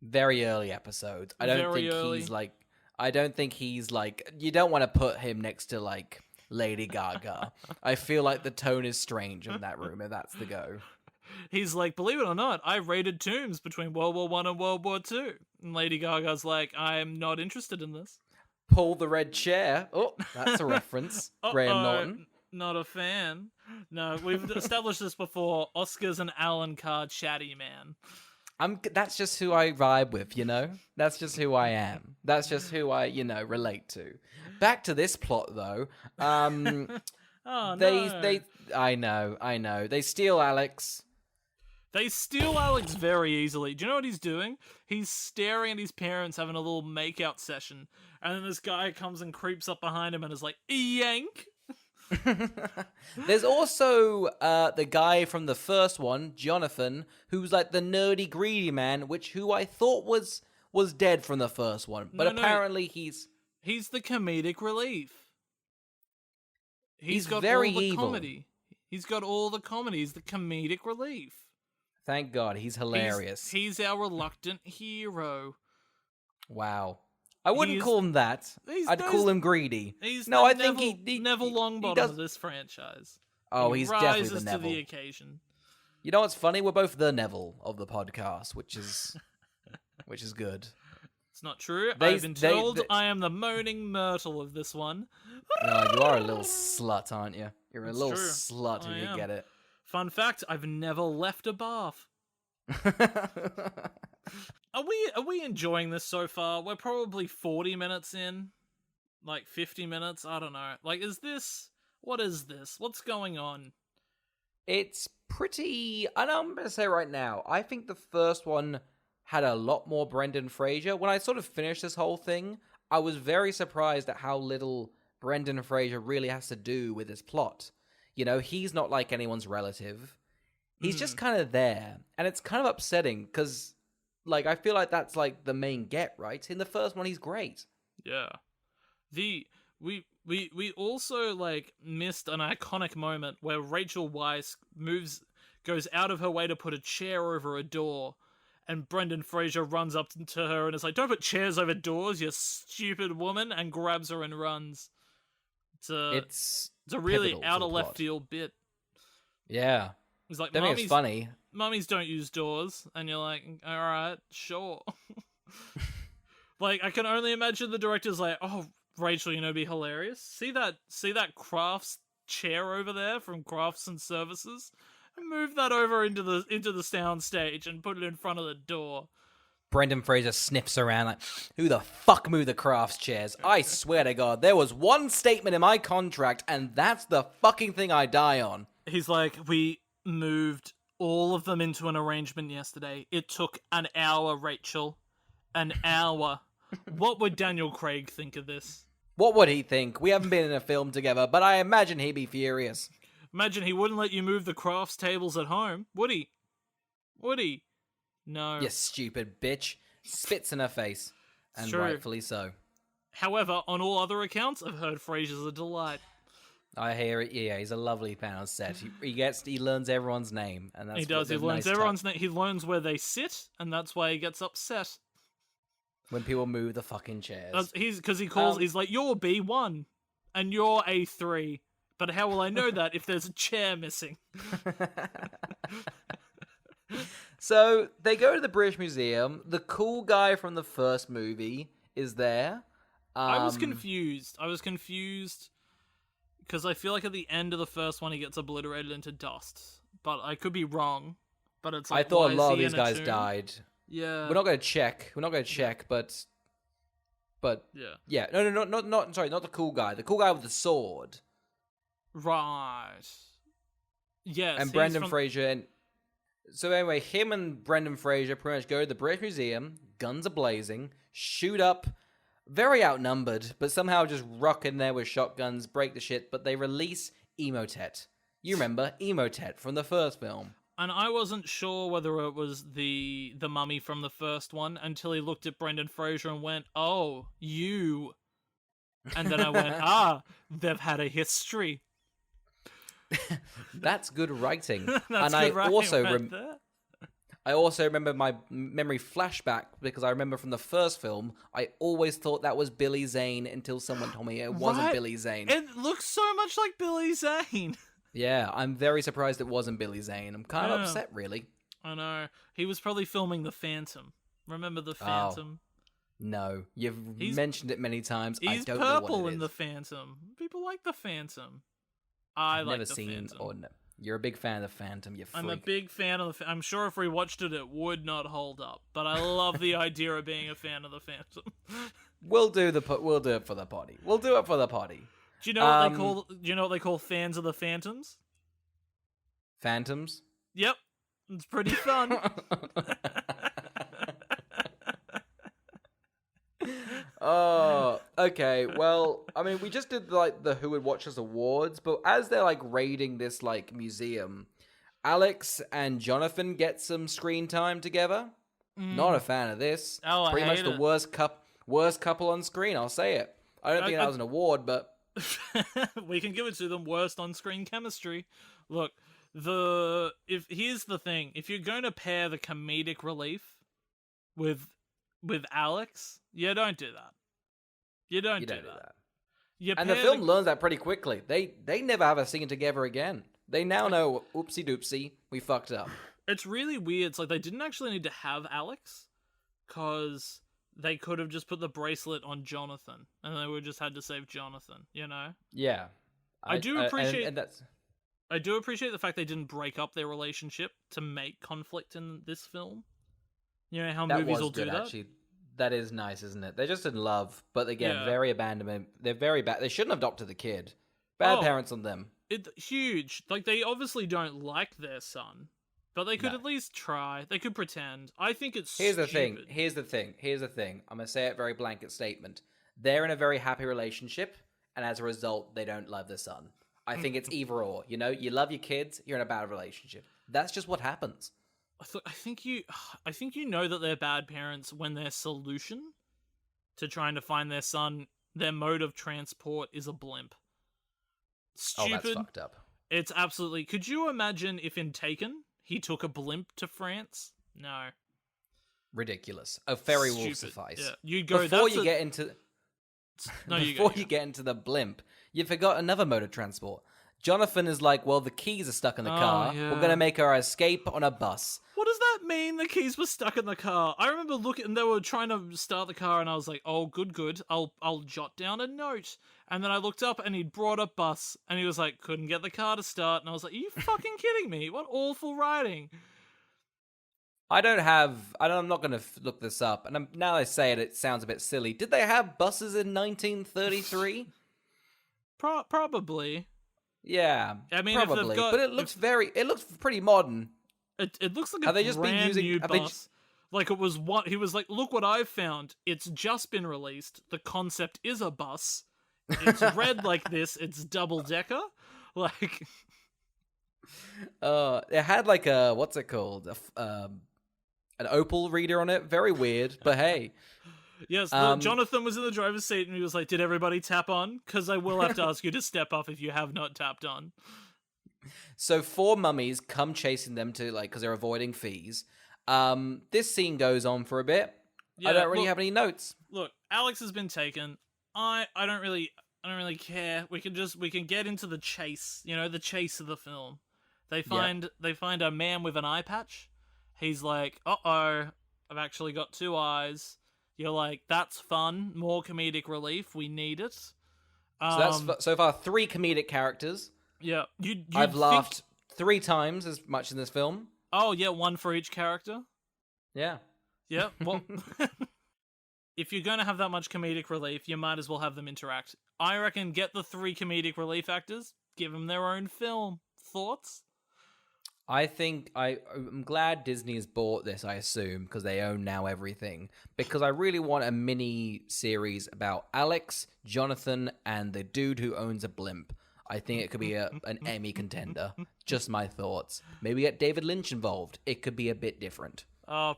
[SPEAKER 2] Very early episodes. I don't
[SPEAKER 1] Very
[SPEAKER 2] think
[SPEAKER 1] early.
[SPEAKER 2] he's like. I don't think he's like. You don't want to put him next to like Lady Gaga. I feel like the tone is strange in that room, if that's the go.
[SPEAKER 1] He's like, believe it or not, I raided tombs between World War One and World War Two. And Lady Gaga's like, I am not interested in this.
[SPEAKER 2] Pull the red chair. Oh, that's a reference. Graham
[SPEAKER 1] Uh-oh,
[SPEAKER 2] Norton.
[SPEAKER 1] Not a fan. No, we've established this before. Oscar's an Alan Carr chatty man.
[SPEAKER 2] That's just who I vibe with, you know? That's just who I am. That's just who I, relate to. Back to this plot, though.
[SPEAKER 1] Oh, no.
[SPEAKER 2] I know. They steal Alex.
[SPEAKER 1] They steal Alex very easily. Do you know what he's doing? He's staring at his parents having a little makeout session. And then this guy comes and creeps up behind him and is like, yank!
[SPEAKER 2] There's also the guy from the first one, Jonathan, who's like the nerdy, greedy man, who I thought was dead from the first one. But
[SPEAKER 1] No.
[SPEAKER 2] apparently he's
[SPEAKER 1] the comedic relief.
[SPEAKER 2] He's
[SPEAKER 1] got
[SPEAKER 2] very
[SPEAKER 1] all the
[SPEAKER 2] evil.
[SPEAKER 1] comedy. He's got all the comedy. He's the comedic relief.
[SPEAKER 2] Thank God, he's hilarious.
[SPEAKER 1] He's our reluctant hero.
[SPEAKER 2] Wow. I wouldn't
[SPEAKER 1] He's-
[SPEAKER 2] call him that. I'd call him greedy.
[SPEAKER 1] He's
[SPEAKER 2] No,
[SPEAKER 1] the
[SPEAKER 2] I think
[SPEAKER 1] Neville
[SPEAKER 2] he
[SPEAKER 1] Longbottom
[SPEAKER 2] does.
[SPEAKER 1] of this franchise.
[SPEAKER 2] Oh,
[SPEAKER 1] He
[SPEAKER 2] he's definitely
[SPEAKER 1] rises
[SPEAKER 2] the
[SPEAKER 1] to
[SPEAKER 2] Neville.
[SPEAKER 1] the occasion.
[SPEAKER 2] You know what's funny? We're both the Neville of the podcast, which is good.
[SPEAKER 1] It's not true.
[SPEAKER 2] They-
[SPEAKER 1] I've been
[SPEAKER 2] they-
[SPEAKER 1] told
[SPEAKER 2] they-
[SPEAKER 1] I am the moaning myrtle of this one.
[SPEAKER 2] No, you are a little slut, aren't you? You're a
[SPEAKER 1] It's
[SPEAKER 2] little
[SPEAKER 1] true.
[SPEAKER 2] slut
[SPEAKER 1] I
[SPEAKER 2] if you
[SPEAKER 1] am.
[SPEAKER 2] get it.
[SPEAKER 1] Fun fact: I've never left a bath. Are we enjoying this so far? We're probably 40 minutes in, like 50 minutes. I don't know. Like, what is this? What's going on?
[SPEAKER 2] It's pretty. And I'm going to say right now, I think the first one had a lot more Brendan Fraser. When I sort of finished this whole thing, I was very surprised at how little Brendan Fraser really has to do with his plot. You know, he's not like anyone's relative. He's just kind of there. And it's kind of upsetting because, like, I feel like that's like the main get, right? In the first one, he's great.
[SPEAKER 1] Yeah. We also like missed an iconic moment where Rachel Weisz goes out of her way to put a chair over a door, and Brendan Fraser runs up to her and is like, "Don't put chairs over doors, you stupid woman," and grabs her and runs.
[SPEAKER 2] It's
[SPEAKER 1] a really
[SPEAKER 2] pivotal to
[SPEAKER 1] out
[SPEAKER 2] the
[SPEAKER 1] of left
[SPEAKER 2] plot.
[SPEAKER 1] field bit.
[SPEAKER 2] Yeah.
[SPEAKER 1] He's like,
[SPEAKER 2] I think it's funny.
[SPEAKER 1] Mummies don't use doors, and you're like, all right, sure. Like, I can only imagine the director's like, oh, Rachel, you know, be hilarious. See that Crafts chair over there from Crafts and Services, and move that over into the sound stage and put it in front of the door.
[SPEAKER 2] Brendan Fraser sniffs around like, who the fuck moved the crafts chairs? I swear to God, there was one statement in my contract, and that's the fucking thing I die on.
[SPEAKER 1] He's like, we moved all of them into an arrangement yesterday. It took an hour, Rachel. An hour. What would Daniel Craig think of this?
[SPEAKER 2] What would he think? We haven't been in a film together, but I imagine he'd be furious.
[SPEAKER 1] Imagine he wouldn't let you move the crafts tables at home, would he? Would he? No.
[SPEAKER 2] You stupid bitch. Spits in her face. And
[SPEAKER 1] True.
[SPEAKER 2] rightfully so.
[SPEAKER 1] However, on all other accounts, I've heard Fraser's a delight.
[SPEAKER 2] I hear it. Yeah, he's a lovely fan on set. He learns everyone's name, and that's
[SPEAKER 1] He does. He learns
[SPEAKER 2] nice
[SPEAKER 1] everyone's name. He learns where they sit, and that's why he gets upset.
[SPEAKER 2] when people move the fucking chairs.
[SPEAKER 1] Because he calls. He's like, "You're B1, and you're A3." But how will I know that if there's a chair missing?
[SPEAKER 2] So they go to the British Museum. The cool guy from the first movie is there.
[SPEAKER 1] I was confused. Because I feel like at the end of the first one he gets obliterated into dust. But I could be wrong. But it's like,
[SPEAKER 2] I thought
[SPEAKER 1] why
[SPEAKER 2] a lot
[SPEAKER 1] is
[SPEAKER 2] of
[SPEAKER 1] he
[SPEAKER 2] these
[SPEAKER 1] in a
[SPEAKER 2] guys
[SPEAKER 1] tomb?
[SPEAKER 2] died.
[SPEAKER 1] Yeah.
[SPEAKER 2] We're not going to check. But
[SPEAKER 1] Yeah.
[SPEAKER 2] No, not sorry, not the cool guy. The cool guy with the sword.
[SPEAKER 1] Right. Yes.
[SPEAKER 2] And Brandon Fraser. And so anyway, him and Brandon Fraser pretty much go to the British Museum. Guns are blazing. Shoot up. Very outnumbered, but somehow just rock in there with shotguns, break the shit. But they release Emotet. You remember Emotet from the first film.
[SPEAKER 1] And I wasn't sure whether it was the mummy from the first one until he looked at Brendan Fraser and went, "Oh, you." And then I went, they've had a history.
[SPEAKER 2] That's good writing.
[SPEAKER 1] That's
[SPEAKER 2] and
[SPEAKER 1] good writing
[SPEAKER 2] also
[SPEAKER 1] right there.
[SPEAKER 2] I also remember my memory flashback because I remember from the first film, I always thought that was Billy Zane until someone told me it wasn't
[SPEAKER 1] Right?
[SPEAKER 2] Billy Zane.
[SPEAKER 1] It looks so much like Billy Zane.
[SPEAKER 2] Yeah, I'm very surprised it wasn't Billy Zane. I'm kind of upset, really.
[SPEAKER 1] I know. He was probably filming The Phantom. Remember The Phantom?
[SPEAKER 2] No, you've mentioned it many times. I
[SPEAKER 1] He's
[SPEAKER 2] don't know what
[SPEAKER 1] purple
[SPEAKER 2] it
[SPEAKER 1] in
[SPEAKER 2] is.
[SPEAKER 1] The Phantom. People like The Phantom. I like
[SPEAKER 2] Never
[SPEAKER 1] The
[SPEAKER 2] seen
[SPEAKER 1] Phantom.
[SPEAKER 2] or no. You're a big fan of The Phantom, you freak.
[SPEAKER 1] I'm a big fan of I'm sure if we watched it, it would not hold up. But I love the idea of being a fan of The Phantom.
[SPEAKER 2] We'll do it for the potty. We'll do it for the potty.
[SPEAKER 1] Do you know what they call? Do you know what they call fans of The Phantoms?
[SPEAKER 2] Phantoms?
[SPEAKER 1] Yep, it's pretty fun.
[SPEAKER 2] Oh, okay. Well, I mean, we just did like the Who Would Watch Us awards, but as they're like raiding this like museum, Alex and Jonathan get some screen time together. Not a fan of this.
[SPEAKER 1] Oh, I
[SPEAKER 2] Pretty much
[SPEAKER 1] hate
[SPEAKER 2] the
[SPEAKER 1] it.
[SPEAKER 2] worst couple on screen. I'll say it. I don't think that was an award, but
[SPEAKER 1] We can give it to them. Worst on-screen chemistry. Look, here's the thing: if you're going to pair the comedic relief with Alex, you don't do that. You don't do that.
[SPEAKER 2] And the film learns that pretty quickly. They never have a scene together again. They now know, oopsie doopsie, we fucked up.
[SPEAKER 1] It's really weird. It's like they didn't actually need to have Alex, because they could have just put the bracelet on Jonathan, and they would just had to save Jonathan. You know?
[SPEAKER 2] Yeah,
[SPEAKER 1] I do appreciate.
[SPEAKER 2] and that's.
[SPEAKER 1] I do appreciate the fact they didn't break up their relationship to make conflict in this film. You know how
[SPEAKER 2] That
[SPEAKER 1] movies
[SPEAKER 2] was
[SPEAKER 1] will
[SPEAKER 2] good,
[SPEAKER 1] do that?
[SPEAKER 2] actually. That is nice, isn't it? They're just in love, but again,
[SPEAKER 1] Yeah.
[SPEAKER 2] very abandonment. They're very bad. They shouldn't have adopted the kid. Bad
[SPEAKER 1] Oh.
[SPEAKER 2] parents on them.
[SPEAKER 1] Huge. Like, they obviously don't like their son, but they could
[SPEAKER 2] No.
[SPEAKER 1] at least try. They could pretend. I think it's
[SPEAKER 2] Here's the
[SPEAKER 1] stupid.
[SPEAKER 2] thing. Here's the thing. I'm gonna say it very blanket statement. They're in a very happy relationship, and as a result, they don't love their son. I think it's either or. You know, you love your kids, you're in a bad relationship. That's just what happens.
[SPEAKER 1] I think you know that they're bad parents when their solution to trying to find their son, their mode of transport, is a blimp. Stupid.
[SPEAKER 2] Oh, that's fucked up.
[SPEAKER 1] It's absolutely. Could you imagine if in Taken he took a blimp to France? No.
[SPEAKER 2] Ridiculous. A ferry will
[SPEAKER 1] Stupid.
[SPEAKER 2] suffice.
[SPEAKER 1] Yeah. You go
[SPEAKER 2] Before you get into the blimp, you forgot another mode of transport. Jonathan is like, well, the keys are stuck in the car.
[SPEAKER 1] yeah.
[SPEAKER 2] We're going to make our escape on a bus.
[SPEAKER 1] What does that mean? The keys were stuck in the car. I remember looking, and they were trying to start the car, and I was like, "Oh, good. I'll jot down a note." And then I looked up, and he'd brought a bus, and he was like, "Couldn't get the car to start." And I was like, "Are you fucking kidding me? What awful writing!"
[SPEAKER 2] I'm not going to look this up. And now I say it, it sounds a bit silly. Did they have buses in 1933?
[SPEAKER 1] Probably.
[SPEAKER 2] Yeah,
[SPEAKER 1] I mean,
[SPEAKER 2] probably.
[SPEAKER 1] if they've got,
[SPEAKER 2] But it looks pretty modern.
[SPEAKER 1] it looks like
[SPEAKER 2] Have
[SPEAKER 1] a
[SPEAKER 2] they just been
[SPEAKER 1] brand
[SPEAKER 2] using?
[SPEAKER 1] new
[SPEAKER 2] Have they
[SPEAKER 1] bus. Like it was what he was like. Look what I've found. It's just been released. The concept is a bus. It's red like this. It's double decker. Like,
[SPEAKER 2] it had like a what's it called? An Opal reader on it. Very weird, but hey.
[SPEAKER 1] yes, Jonathan was in the driver's seat and he was like, "Did everybody tap on? Because I will have to ask you to step off if you have not tapped on."
[SPEAKER 2] So 4 mummies come chasing them to because they're avoiding fees. This scene goes on for a bit. I don't really have any notes.
[SPEAKER 1] Look, Alex has been taken. I don't really care. We can get into the chase. You know, the chase of the film. They find a man with an eye patch. He's like, "Uh-oh, I've actually got 2 eyes." You're like, "That's fun. More comedic relief. We need it."
[SPEAKER 2] So that's so far 3 comedic characters.
[SPEAKER 1] Yeah,
[SPEAKER 2] I've laughed 3 times as much in this film.
[SPEAKER 1] Oh yeah, 1 for each character.
[SPEAKER 2] Yeah.
[SPEAKER 1] Yeah. Well, if you're gonna have that much comedic relief, you might as well have them interact. I reckon get the 3 comedic relief actors, give them their own film. Thoughts?
[SPEAKER 2] I think I'm glad Disney has bought this, I assume, because they own now everything. Because I really want a mini series about Alex, Jonathan, and the dude who owns a blimp. I think it could be an Emmy contender. Just my thoughts. Maybe get David Lynch involved. It could be a bit different.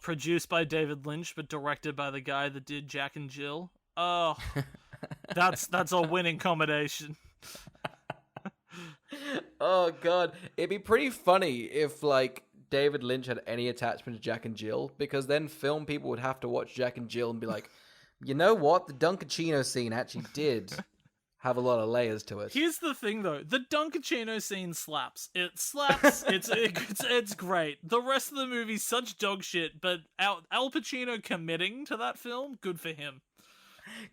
[SPEAKER 1] Produced by David Lynch, but directed by the guy that did Jack and Jill. Oh, that's a winning combination.
[SPEAKER 2] Oh god, it'd be pretty funny if David Lynch had any attachment to Jack and Jill, because then film people would have to watch Jack and Jill and be like, you know what, the Dunkachino scene actually did have a lot of layers to it.
[SPEAKER 1] Here's the thing though, the Dunkachino scene slaps. It slaps. It's great. The rest of the movie's such dog shit, but Al Pacino committing to that film, good for him.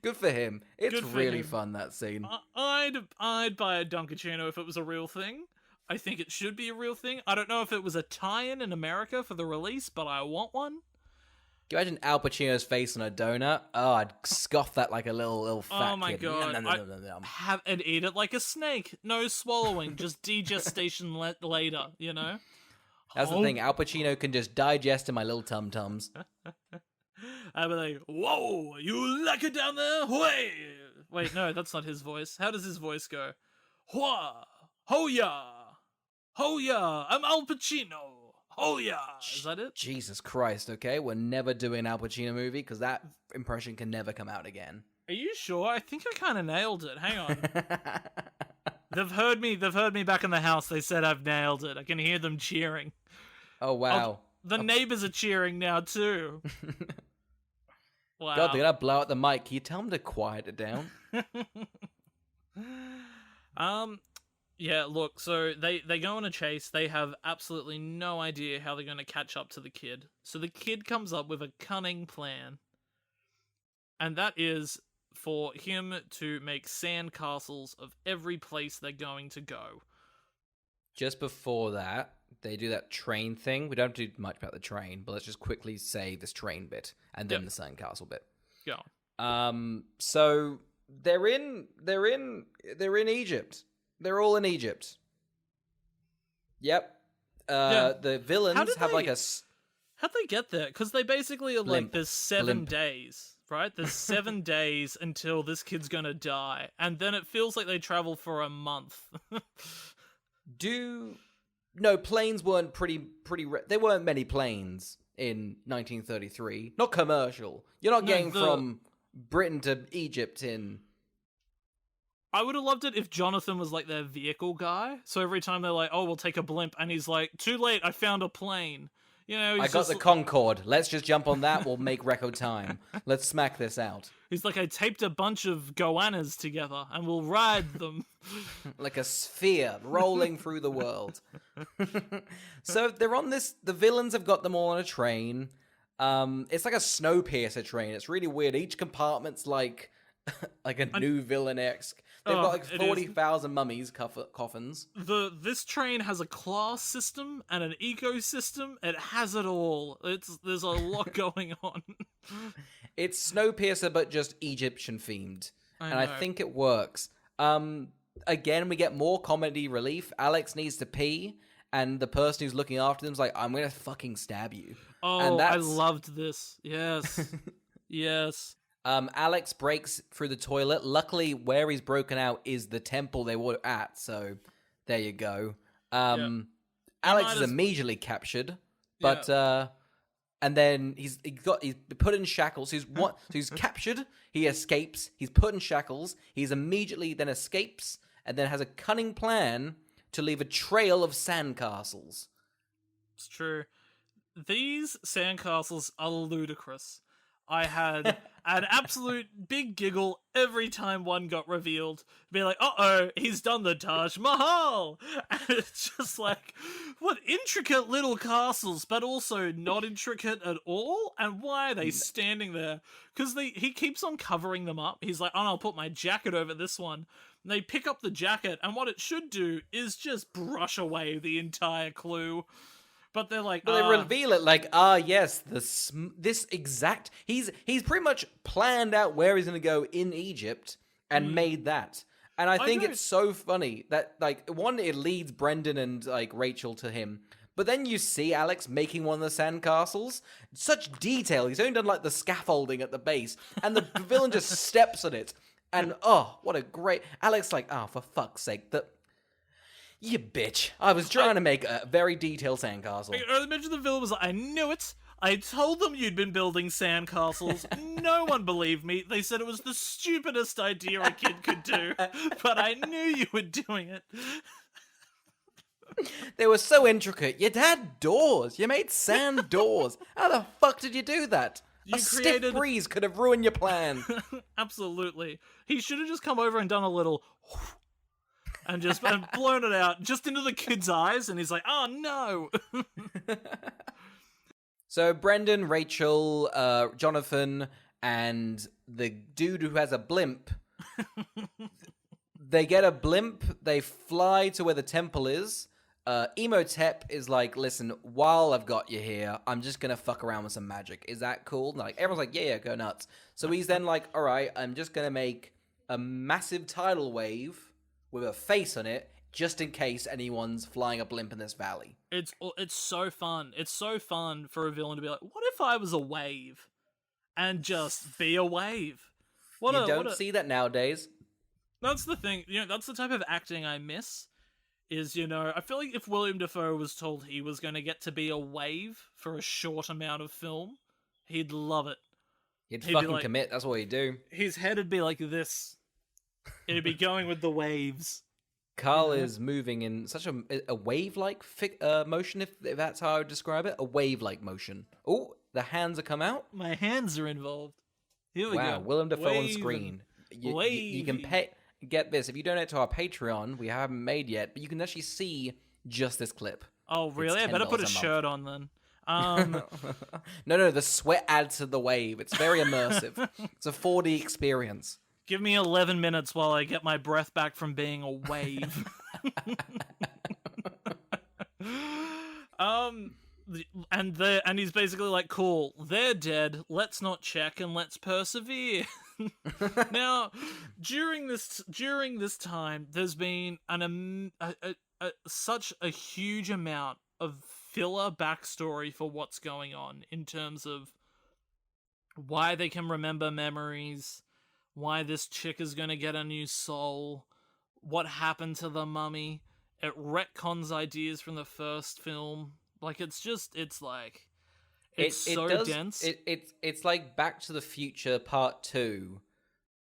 [SPEAKER 2] Good for him. It's really fun, that scene.
[SPEAKER 1] I'd buy a Dunkachino if it was a real thing. I think it should be a real thing. I don't know if it was a tie-in in America for the release, but I want one.
[SPEAKER 2] Can you imagine Al Pacino's face on a donut? Oh, I'd scoff that like a little fat kid.
[SPEAKER 1] Oh my god. Have and eat it like a snake. No swallowing, just digestation later, you know?
[SPEAKER 2] That's the thing, Al Pacino can just digest in my little tum-tums.
[SPEAKER 1] I'd be like, "Whoa, you like it down there? Way!" Wait, no, that's not his voice. How does his voice go? Hua! Ho-ya! Ho-ya! I'm Al Pacino! Ho-ya! Is that it?
[SPEAKER 2] Jesus Christ, okay? We're never doing an Al Pacino movie, because that impression can never come out again.
[SPEAKER 1] Are you sure? I think I kind of nailed it. Hang on. They've heard me back in the house. They said I've nailed it. I can hear them cheering.
[SPEAKER 2] Oh, wow.
[SPEAKER 1] The neighbors are cheering now, too. Wow.
[SPEAKER 2] God, they're gonna blow out the mic. Can you tell them to quiet it down?
[SPEAKER 1] Yeah, look, so they go on a chase. They have absolutely no idea how they're going to catch up to the kid. So the kid comes up with a cunning plan. And that is for him to make sand castles of every place they're going to go.
[SPEAKER 2] Just before that, they do that train thing. We don't do much about the train, but let's just quickly say this train bit and then the sandcastle bit.
[SPEAKER 1] Go
[SPEAKER 2] on. So they're in Egypt. They're all in Egypt. Yep. The villains have like a.
[SPEAKER 1] How'd they get there? Because they basically are
[SPEAKER 2] Blimp.
[SPEAKER 1] like, there's 7 days, right? There's 7 days until this kid's gonna die, and then it feels like they travel for a month.
[SPEAKER 2] No, planes weren't there weren't many planes in 1933. Not commercial. You're not getting from Britain to Egypt in...
[SPEAKER 1] I would have loved it if Jonathan was like their vehicle guy. So every time they're like, "Oh, we'll take a blimp," and he's like, "Too late, I found a plane." You know,
[SPEAKER 2] I got the Concorde. Let's just jump on that. We'll make record time. Let's smack this out.
[SPEAKER 1] He's like, "I taped a bunch of goannas together, and we'll ride them."
[SPEAKER 2] Like a sphere rolling through the world. So they're on this... The villains have got them all on a train. It's like a Snowpiercer train. It's really weird. Each compartment's like a new villain-esque. They've got like
[SPEAKER 1] it is.
[SPEAKER 2] 40,000 mummies coffins.
[SPEAKER 1] This train has a class system and an ecosystem. It has it all. There's a lot going on.
[SPEAKER 2] It's Snowpiercer, but just Egyptian themed, and I
[SPEAKER 1] know.
[SPEAKER 2] think it works. Again, we get more comedy relief. Alex needs to pee, and the person who's looking after them's like, "I'm gonna fucking stab you."
[SPEAKER 1] Oh,
[SPEAKER 2] and
[SPEAKER 1] I loved this. Yes, yes.
[SPEAKER 2] Alex breaks through the toilet. Luckily, where he's broken out is the temple they were at, so there you go. Alex is immediately captured, but and then he's put in shackles. So he's captured. He escapes. He's put in shackles. He's immediately then escapes, and then has a cunning plan to leave a trail of sandcastles.
[SPEAKER 1] It's true. These sandcastles are ludicrous. I had an absolute big giggle every time one got revealed. Be like, uh-oh, he's done the Taj Mahal! And it's just like, what intricate little castles, but also not intricate at all? And why are they standing there? Because he keeps on covering them up. He's like, oh, I'll put my jacket over this one. And they pick up the jacket, and what it should do is just brush away the entire clue. But they're like,
[SPEAKER 2] they reveal it like, yes, this exact. He's pretty much planned out where he's going to go in Egypt and made that. And I think it's so funny that, like, one, it leads Brendan and, like, Rachel to him. But then you see Alex making one of the sandcastles. Such detail. He's only done, like, the scaffolding at the base. And the villain just steps on it. And, what a great... Alex, like, for fuck's sake, you bitch. I was trying to make a very detailed sandcastle.
[SPEAKER 1] I imagine the villain was like, I knew it. I told them you'd been building sandcastles. No one believed me. They said it was the stupidest idea a kid could do. But I knew you were doing it.
[SPEAKER 2] They were so intricate. You had doors. You made sand doors. How the fuck did you do that? Stiff breeze could have ruined your plan.
[SPEAKER 1] Absolutely. He should have just come over and done a little... and just blown it out just into the kid's eyes, and he's like, oh no.
[SPEAKER 2] So Brendan, Rachel, Jonathan, and the dude who has a blimp, they get a blimp, they fly to where the temple is. Emotep is like, listen, while I've got you here, I'm just gonna fuck around with some magic. Is that cool? And like, everyone's like, yeah, go nuts. So he's then like, all right, I'm just gonna make a massive tidal wave with a face on it, just in case anyone's flying a blimp in this valley.
[SPEAKER 1] It's so fun. It's so fun for a villain to be like, what if I was a wave? And just be a wave.
[SPEAKER 2] You don't see that nowadays.
[SPEAKER 1] That's the thing. That's the type of acting I miss. Is, I feel like if William Dafoe was told he was going to get to be a wave for a short amount of film, he'd love it.
[SPEAKER 2] He'd fucking commit. That's what he'd do.
[SPEAKER 1] His head would be like this. It'd be going with the waves.
[SPEAKER 2] Carl is moving in such a wave-like motion, if that's how I would describe it. A wave-like motion. Oh, the hands have come out.
[SPEAKER 1] My hands are involved. Here we go.
[SPEAKER 2] Wow, Willem Dafoe on screen. You can get this. If you donate to our Patreon, we haven't made yet, but you can actually see just this clip.
[SPEAKER 1] Oh, really? I better put a shirt on then.
[SPEAKER 2] No, the sweat adds to the wave. It's very immersive. It's a 4D experience.
[SPEAKER 1] Give me 11 minutes while I get my breath back from being a wave. And he's basically like, cool, they're dead. Let's not check and let's persevere. Now, during this time, there's been such a huge amount of filler backstory for what's going on in terms of why they can remember memories, why this chick is going to get a new soul, what happened to the mummy. It retcons ideas from the first film. Like, it's so dense.
[SPEAKER 2] It's like Back to the Future Part 2,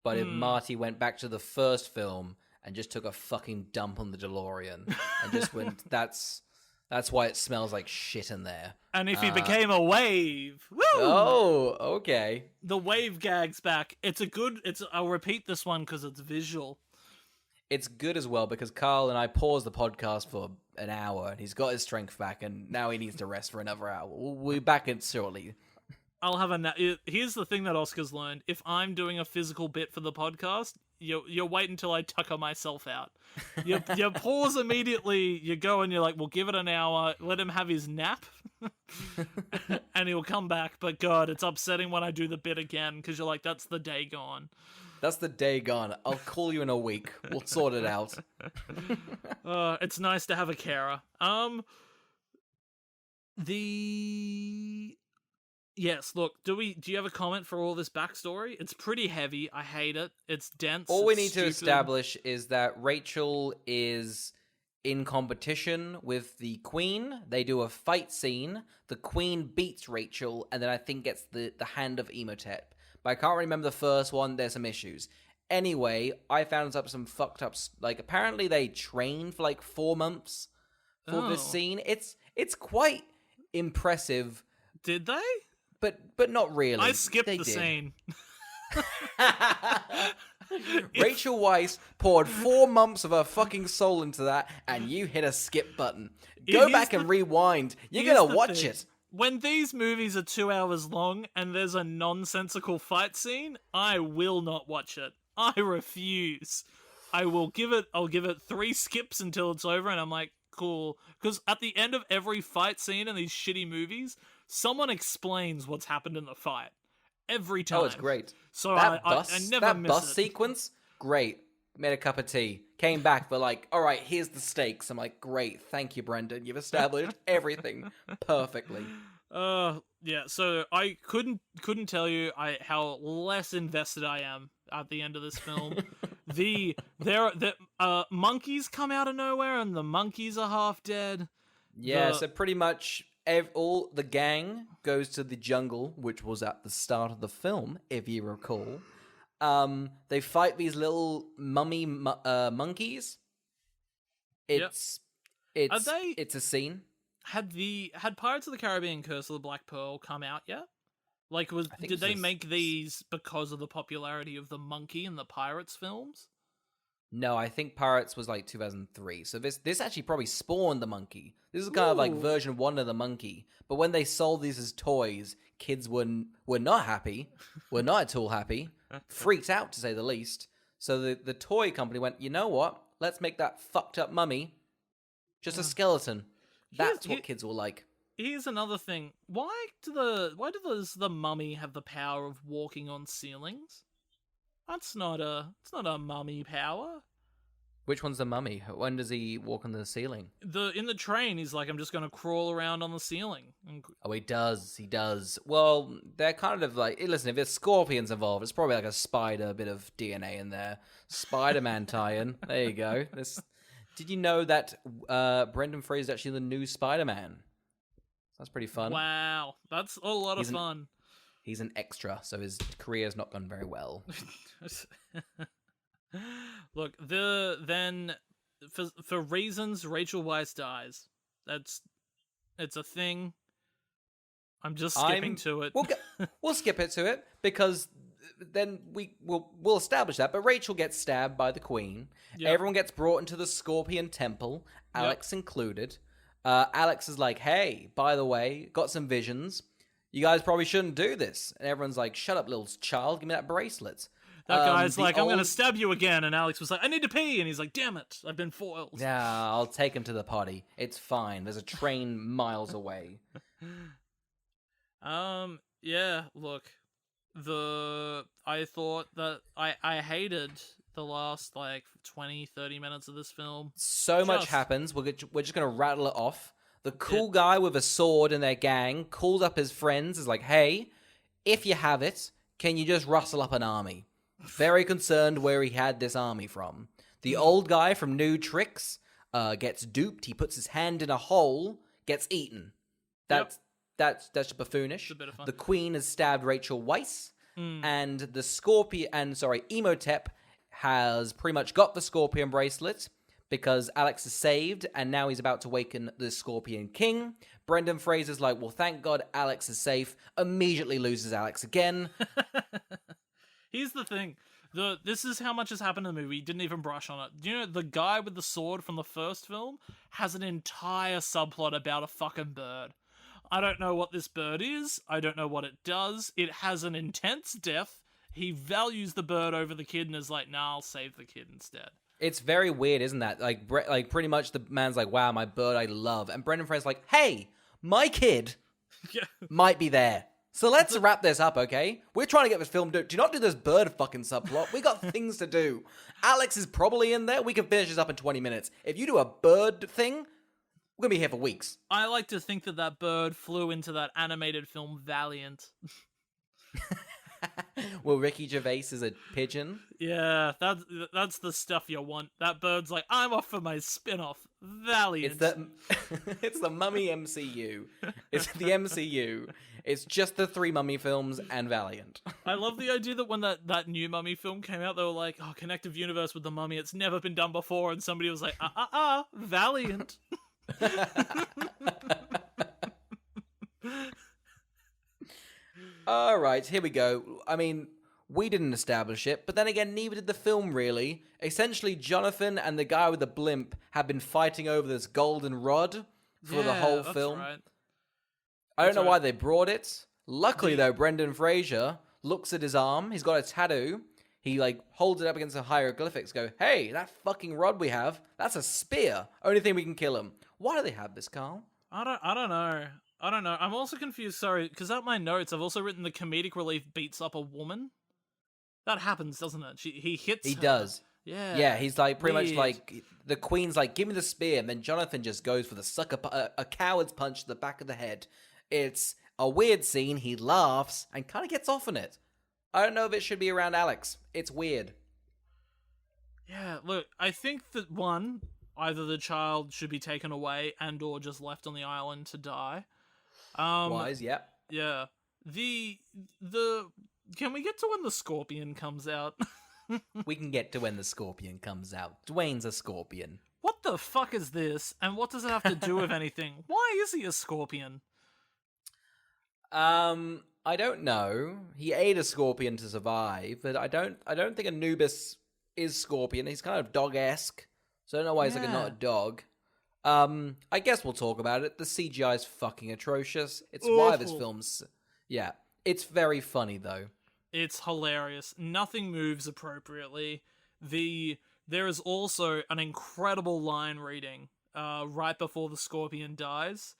[SPEAKER 2] but if Marty went back to the first film and just took a fucking dump on the DeLorean and just went, that's why it smells like shit in there.
[SPEAKER 1] And if he became a wave, woo!
[SPEAKER 2] Oh, okay.
[SPEAKER 1] The wave gag's back. I'll repeat this one because it's visual.
[SPEAKER 2] It's good as well because Carl and I paused the podcast for an hour and he's got his strength back and now he needs to rest for another hour. We'll be back in shortly.
[SPEAKER 1] I'll have a here's the thing that Oscar's learned. If I'm doing a physical bit for the podcast, you wait until I tucker myself out. You pause immediately, you go and you're like, we'll give it an hour, let him have his nap, and he'll come back. But God, it's upsetting when I do the bit again, because you're like, that's the day gone.
[SPEAKER 2] That's the day gone. I'll call you in a week. We'll sort it out.
[SPEAKER 1] It's nice to have a carer. Yes, look, do you have a comment for all this backstory? It's pretty heavy. I hate it. It's dense.
[SPEAKER 2] All we
[SPEAKER 1] it's
[SPEAKER 2] need
[SPEAKER 1] stupid.
[SPEAKER 2] to establish is that Rachel is in competition with the Queen. They do a fight scene. The Queen beats Rachel, and then I think gets the hand of Imhotep. But I can't remember the first one. There's some issues. Anyway, I found up some fucked up... Like, apparently they trained for like 4 months for this scene. It's quite impressive.
[SPEAKER 1] Did they?
[SPEAKER 2] But not really.
[SPEAKER 1] I skipped the scene.
[SPEAKER 2] Rachel Weisz poured 4 months of her fucking soul into that, and you hit a skip button. Go back and rewind. You're gonna watch it.
[SPEAKER 1] When these movies are 2 hours long and there's a nonsensical fight scene, I will not watch it. I refuse. I'll give it 3 skips until it's over, and I'm like, cool. Because at the end of every fight scene in these shitty movies, someone explains what's happened in the fight. Every time.
[SPEAKER 2] Oh, it's great.
[SPEAKER 1] So
[SPEAKER 2] I
[SPEAKER 1] never miss
[SPEAKER 2] bus
[SPEAKER 1] it.
[SPEAKER 2] sequence, great. Made a cup of tea. Came back, but like, all right, here's the stakes. I'm like, great, thank you, Brendan. You've established everything perfectly.
[SPEAKER 1] Yeah. So I couldn't tell you how less invested I am at the end of this film. the monkeys come out of nowhere, and the monkeys are half dead.
[SPEAKER 2] Yeah. So pretty much all the gang goes to the jungle, which was at the start of the film, if you recall. They fight these little mummy monkeys. It's a scene.
[SPEAKER 1] Had Pirates of the Caribbean: Curse of the Black Pearl come out yet? Like, did they make these because of the popularity of the monkey in the Pirates films?
[SPEAKER 2] No, I think Pirates was like 2003. So this actually probably spawned the monkey. This is kind of like version 1 of the monkey. But when they sold these as toys, kids were not happy. Were not at all happy. Freaked out, to say the least. So the toy company went, you know what? Let's make that fucked up mummy just a skeleton. That's what kids will like.
[SPEAKER 1] Here's another thing. Why does the mummy have the power of walking on ceilings? It's not a mummy power.
[SPEAKER 2] Which one's the mummy? When does he walk on the ceiling?
[SPEAKER 1] In the train, he's like, I'm just going to crawl around on the ceiling.
[SPEAKER 2] Oh, he does. Well, they're kind of like, listen, if there's scorpions involved, it's probably like a spider, bit of DNA in there. Spider-Man tie-in. There you go. Did you know that Brandon Fraser is actually the new Spider-Man? That's pretty fun.
[SPEAKER 1] Wow, that's a lot of fun.
[SPEAKER 2] He's an extra, so his career's not gone very well.
[SPEAKER 1] Look, for reasons Rachel Weisz dies. It's a thing. I'm just skipping to it.
[SPEAKER 2] We'll skip it to it because then we'll establish that. But Rachel gets stabbed by the Queen. Yep. Everyone gets brought into the Scorpion Temple, Alex included. Alex is like, "Hey, by the way, got some visions. You guys probably shouldn't do this." And everyone's like, "Shut up, little child. Give me that bracelet."
[SPEAKER 1] That guy's like, I'm going to stab you again. And Alex was like, I need to pee. And he's like, damn it, I've been foiled.
[SPEAKER 2] Yeah, I'll take him to the potty. It's fine. There's a train miles away.
[SPEAKER 1] Yeah, look. I thought that I hated the last, 20, 30 minutes of this film.
[SPEAKER 2] So much happens. We're just going to rattle it off. The cool guy with a sword in their gang calls up his friends, is like, hey, if you have it, can you just rustle up an army? Very concerned where he had this army from. The old guy from New Tricks gets duped. He puts his hand in a hole, gets eaten. That's buffoonish.
[SPEAKER 1] It's a bit of fun.
[SPEAKER 2] The Queen has stabbed Rachel Weisz, and the Imhotep has pretty much got the Scorpion bracelet because Alex is saved, and now he's about to awaken the Scorpion King. Brendan Fraser's like, well, thank God Alex is safe. Immediately loses Alex again.
[SPEAKER 1] Here's the thing. This is how much has happened in the movie. He didn't even brush on it. Do you know the guy with the sword from the first film has an entire subplot about a fucking bird? I don't know what this bird is. I don't know what it does. It has an intense death. He values the bird over the kid and is like, nah, I'll save the kid instead.
[SPEAKER 2] It's very weird, isn't that? Like pretty much the man's like, wow, my bird I love. And Brendan Fraser's like, hey, my kid
[SPEAKER 1] Yeah.
[SPEAKER 2] might be there. So let's wrap this up, okay? We're trying to get this film done. Do not do this bird fucking subplot. We got things to do. Alex is probably in there. We can finish this up in 20 minutes. If you do a bird thing, we're going to be here for weeks.
[SPEAKER 1] I like to think that bird flew into that animated film Valiant.
[SPEAKER 2] Well, Ricky Gervais is a pigeon.
[SPEAKER 1] Yeah, that's the stuff you want. That bird's like, I'm off for my spin-off, Valiant.
[SPEAKER 2] It's the Mummy MCU. It's the MCU. It's just the 3 Mummy films and Valiant.
[SPEAKER 1] I love the idea that when that new Mummy film came out, they were like, oh, connective universe with the Mummy, it's never been done before, and somebody was like, Valiant.
[SPEAKER 2] All right, here we go. I mean, we didn't establish it, but then again, neither did the film, really. Essentially, Jonathan and the guy with the blimp have been fighting over this golden rod for the whole film.
[SPEAKER 1] Right.
[SPEAKER 2] I don't know why they brought it. Luckily, though, Brendan Fraser looks at his arm. He's got a tattoo. He, holds it up against the hieroglyphics, go, hey, that fucking rod we have, that's a spear. Only thing we can kill him. Why do they have this, Carl?
[SPEAKER 1] I don't know. I'm also confused, sorry, because at my notes, I've also written the comedic relief beats up a woman. That happens, doesn't it? He hits her.
[SPEAKER 2] He does.
[SPEAKER 1] Yeah.
[SPEAKER 2] Yeah, he's pretty much
[SPEAKER 1] Weird.
[SPEAKER 2] the queen's like, give me the spear, and then Jonathan just goes for the a coward's punch to the back of the head. It's a weird scene. He laughs and kind of gets off on it. I don't know if it should be around Alex. It's weird.
[SPEAKER 1] Yeah, look, I think that either the child should be taken away and or just left on the island to die.
[SPEAKER 2] Wise, yeah.
[SPEAKER 1] Yeah. The can we get to when the scorpion comes out?
[SPEAKER 2] We can get to when the scorpion comes out. Dwayne's a scorpion.
[SPEAKER 1] What the fuck is this? And what does it have to do with anything? Why is he a scorpion?
[SPEAKER 2] I don't know. He ate a scorpion to survive, but I don't think Anubis is scorpion. He's kind of dog-esque, so I don't know why he's not a dog. I guess we'll talk about it. The CGI is fucking atrocious. It's why this film's... Yeah. It's very funny, though.
[SPEAKER 1] It's hilarious. Nothing moves appropriately. There is also an incredible line reading right before the scorpion dies.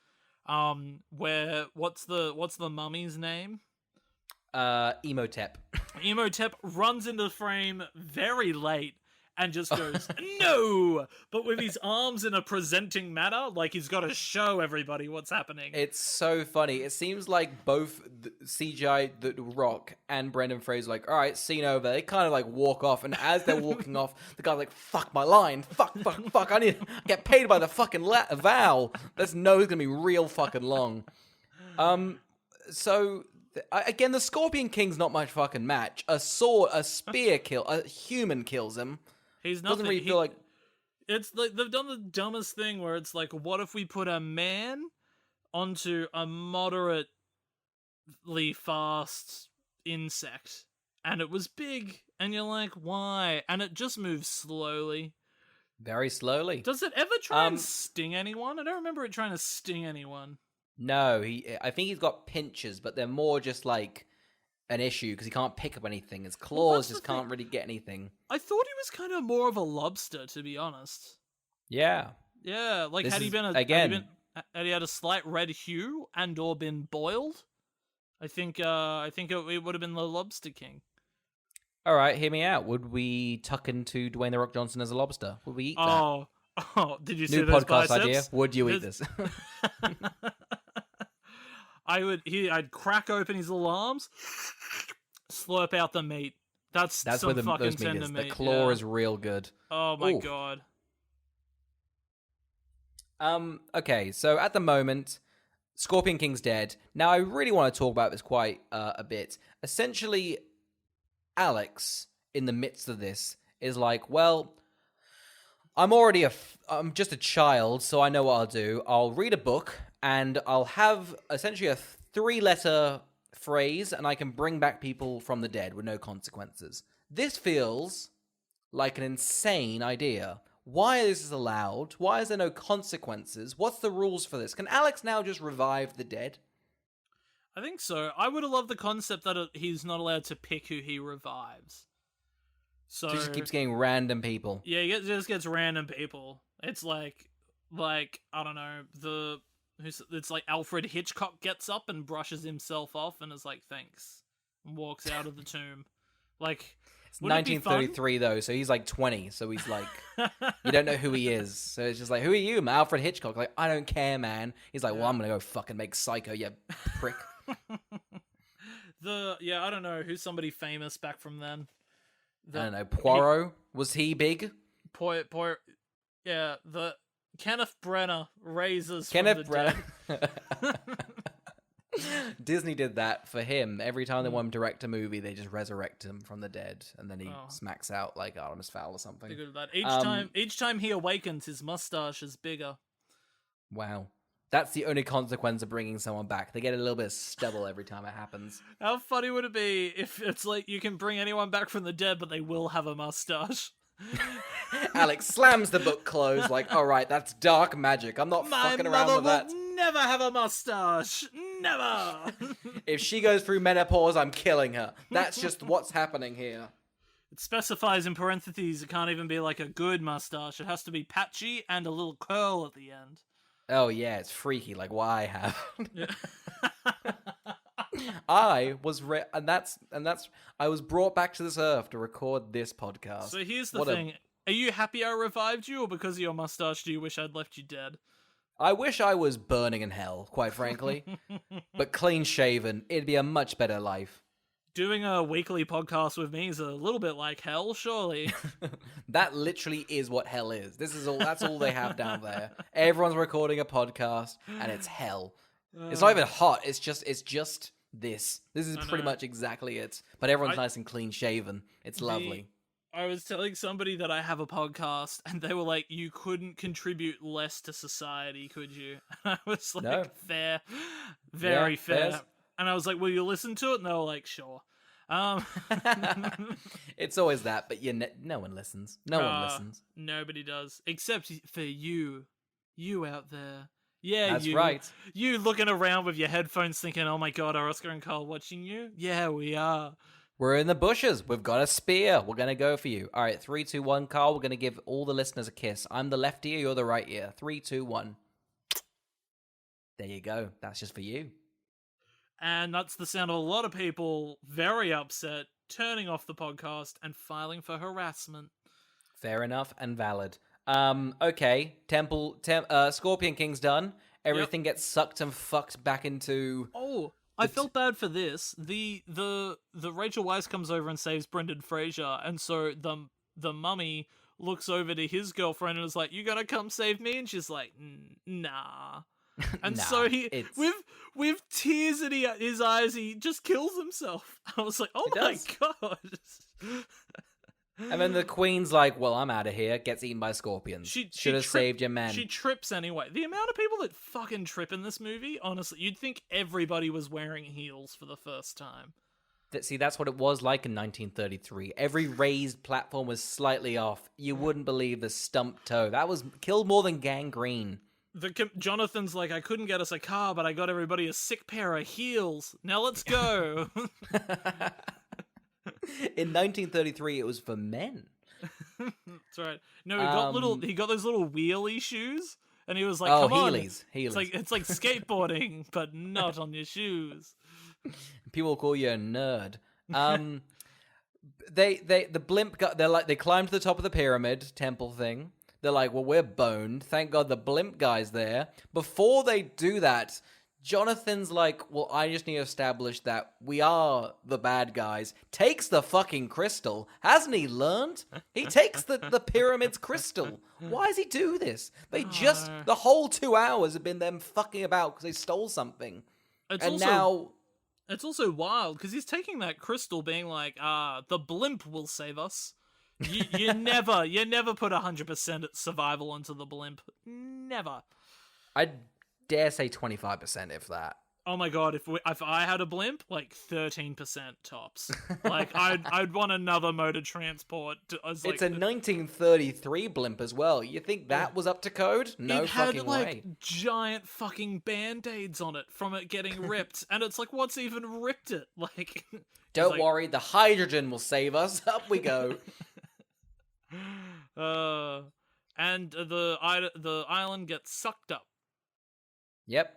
[SPEAKER 1] Where what's the mummy's name?
[SPEAKER 2] Emotep.
[SPEAKER 1] Emotep runs into the frame very late and just goes, no! But with his arms in a presenting manner, like he's got to show everybody what's happening.
[SPEAKER 2] It's so funny. It seems like both CGI, The Rock, and Brendan Fraser all right, scene over. They kind of walk off, and as they're walking off, the guy's like, fuck my line. Fuck. I need to get paid by the fucking vowel. Let's know it's going to be real fucking long. So... Again, the Scorpion King's not much fucking match. A human kills him.
[SPEAKER 1] He's nothing.
[SPEAKER 2] Doesn't really feel like...
[SPEAKER 1] It's like they've done the dumbest thing where it's like, what if we put a man onto a moderately fast insect? And it was big. And you're like, why? And it just moves slowly.
[SPEAKER 2] Very slowly.
[SPEAKER 1] Does it ever try and sting anyone? I don't remember it trying to sting anyone.
[SPEAKER 2] No, I think he's got pinchers, but they're more just an issue because he can't pick up anything. His claws just can't really get anything.
[SPEAKER 1] I thought he was kind of more of a lobster, to be honest.
[SPEAKER 2] Yeah.
[SPEAKER 1] Yeah, had he had a slight red hue and or been boiled, I think it would have been the Lobster King.
[SPEAKER 2] All right, hear me out. Would we tuck into Dwayne The Rock Johnson as a lobster? Would we eat that?
[SPEAKER 1] Oh, did you see
[SPEAKER 2] New
[SPEAKER 1] those
[SPEAKER 2] podcast
[SPEAKER 1] biceps?
[SPEAKER 2] idea. Would you eat this?
[SPEAKER 1] I'd crack open his little arms, slurp out the meat. That's some
[SPEAKER 2] where
[SPEAKER 1] fucking
[SPEAKER 2] those meat
[SPEAKER 1] tender
[SPEAKER 2] is.
[SPEAKER 1] meat.
[SPEAKER 2] The claw is real good.
[SPEAKER 1] Oh my god.
[SPEAKER 2] Okay, so at the moment, Scorpion King's dead. Now I really want to talk about this quite a bit. Essentially, Alex, in the midst of this, is like, well, I'm just a child, so I know what I'll do. I'll read a book, and I'll have essentially a 3-letter phrase, and I can bring back people from the dead with no consequences. This feels like an insane idea. why this is allowed? Why is there no consequences? What's the rules for this? Can Alex now just revive the dead?
[SPEAKER 1] I think so. I would have loved the concept that he's not allowed to pick who he revives. So
[SPEAKER 2] he just keeps getting random people.
[SPEAKER 1] Yeah, he just gets random people. It's like I don't know, it's like Alfred Hitchcock gets up and brushes himself off and is like, thanks, and walks out of the tomb. Like,
[SPEAKER 2] it's 1933 though, so he's like 20, so he's like, you don't know who he is. So it's just like, who are you? I'm Alfred Hitchcock. Like, I don't care, man. He's like, well, I'm gonna go fucking make Psycho, you prick.
[SPEAKER 1] I don't know, who's somebody famous back from then?
[SPEAKER 2] I don't know, Poirot? Was he big?
[SPEAKER 1] Poirot, yeah, the Kenneth Branagh raises
[SPEAKER 2] Kenneth
[SPEAKER 1] from the
[SPEAKER 2] Branagh. Disney did that for him. Every time they want him to direct a movie, they just resurrect him from the dead, and then he smacks out like Artemis Fowl or something.
[SPEAKER 1] Good at that. Each time he awakens, his mustache is bigger.
[SPEAKER 2] Wow. That's the only consequence of bringing someone back. They get a little bit of stubble every time it happens.
[SPEAKER 1] How funny would it be if it's like you can bring anyone back from the dead, but they will have a mustache?
[SPEAKER 2] Alex slams the book closed like, all right, that's dark magic. I'm not fucking around with that.
[SPEAKER 1] My mother will never have a mustache. Never.
[SPEAKER 2] If she goes through menopause, I'm killing her. That's just what's happening here.
[SPEAKER 1] It specifies in parentheses it can't even be like a good mustache. It has to be patchy and a little curl at the end.
[SPEAKER 2] Oh yeah, it's freaky like what I have.
[SPEAKER 1] Yeah.
[SPEAKER 2] I was I was brought back to this earth to record this podcast.
[SPEAKER 1] So here's the thing. Are you happy I revived you, or because of your mustache do you wish I'd left you dead?
[SPEAKER 2] I wish I was burning in hell, quite frankly. But clean shaven, it'd be a much better life.
[SPEAKER 1] Doing a weekly podcast with me is a little bit like hell, surely.
[SPEAKER 2] That literally is what hell is. That's all they have down there. Everyone's recording a podcast and it's hell. It's not even hot, it's just this. This is pretty much exactly it. But everyone's nice and clean shaven. It's lovely.
[SPEAKER 1] I was telling somebody that I have a podcast, and they were like, you couldn't contribute less to society, could you? And I was like,
[SPEAKER 2] no.
[SPEAKER 1] Fair. Very fair.
[SPEAKER 2] Fair.
[SPEAKER 1] And I was like, will you listen to it? And they were like, sure.
[SPEAKER 2] It's always that, but no one listens. No one listens.
[SPEAKER 1] Nobody does. Except for you. You out there. Yeah,
[SPEAKER 2] that's right.
[SPEAKER 1] You looking around with your headphones thinking, oh my god, are Oscar and Carl watching you? Yeah, we are.
[SPEAKER 2] We're in the bushes. We've got a spear. We're going to go for you. All right, 3, 2, 1. Carl, we're going to give all the listeners a kiss. I'm the left ear, you're the right ear. 3, 2, 1. There you go. That's just for you.
[SPEAKER 1] And that's the sound of a lot of people very upset, turning off the podcast and filing for harassment.
[SPEAKER 2] Fair enough and valid. Okay. Scorpion King's done. Everything gets sucked and fucked back into...
[SPEAKER 1] Oh, I felt bad for this. The Rachel Weisz comes over and saves Brendan Fraser, and so the mummy looks over to his girlfriend and is like, "You gonna come save me?" And she's like, "Nah." And so with tears in his eyes, he just kills himself. I was like, "Oh my god!"
[SPEAKER 2] And then the queen's like, well, I'm out of here. Gets eaten by scorpions. Should have saved your man.
[SPEAKER 1] She trips anyway. The amount of people that fucking trip in this movie, honestly, you'd think everybody was wearing heels for the first time.
[SPEAKER 2] See, that's what it was like in 1933. Every raised platform was slightly off. You wouldn't believe the stump toe. That was killed more than gangrene.
[SPEAKER 1] Jonathan's like, I couldn't get us a car, but I got everybody a sick pair of heels. Now let's go.
[SPEAKER 2] In 1933, it was for men.
[SPEAKER 1] That's right. No, he got those little wheelie shoes, and he was like, "Come on,
[SPEAKER 2] heelys.
[SPEAKER 1] It's like skateboarding, but not on your shoes."
[SPEAKER 2] People call you a nerd. The blimp they climbed to the top of the pyramid temple thing. They're like, well, we're boned. Thank God the blimp guy's there. Before they do that, Jonathan's like, well, I just need to establish that we are the bad guys. Takes the fucking crystal. Hasn't he learned? He takes the pyramid's crystal. Why does he do this? The whole 2 hours have been them fucking about because they stole something.
[SPEAKER 1] It's also wild because he's taking that crystal being like, the blimp will save us. You never put 100% survival into the blimp. Never.
[SPEAKER 2] I dare say 25%, if that.
[SPEAKER 1] Oh my god, if I had a blimp, like 13% tops. Like I'd want another mode of transport.
[SPEAKER 2] It's a 1933 blimp as well. You think that was up to code? No
[SPEAKER 1] it had
[SPEAKER 2] fucking
[SPEAKER 1] like
[SPEAKER 2] way.
[SPEAKER 1] giant fucking band-aids on it from it getting ripped, and it's like, what's even ripped it? Like,
[SPEAKER 2] Don't worry, the hydrogen will save us. Up we go.
[SPEAKER 1] And the island gets sucked up.
[SPEAKER 2] Yep.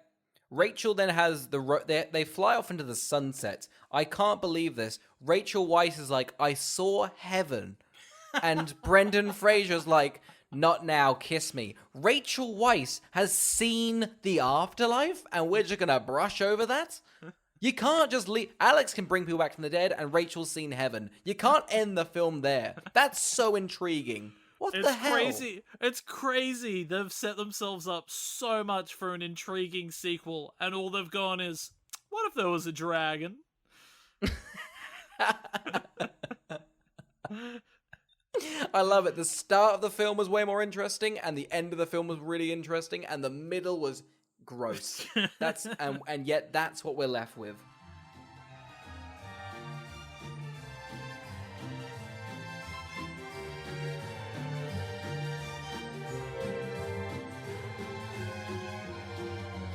[SPEAKER 2] Rachel then has they fly off into the sunset. I can't believe this. Rachel Weisz is like, I saw heaven. And Brendan Fraser's like, not now, kiss me. Rachel Weisz has seen the afterlife, and we're just gonna brush over that? You can't just leave. Alex can bring people back from the dead, and Rachel's seen heaven. You can't end the film there. That's so intriguing. What the hell?
[SPEAKER 1] Crazy. It's crazy. They've set themselves up so much for an intriguing sequel, and all they've gone is, what if there was a dragon?
[SPEAKER 2] I love it. The start of the film was way more interesting, and the end of the film was really interesting, and the middle was gross. And yet that's what we're left with.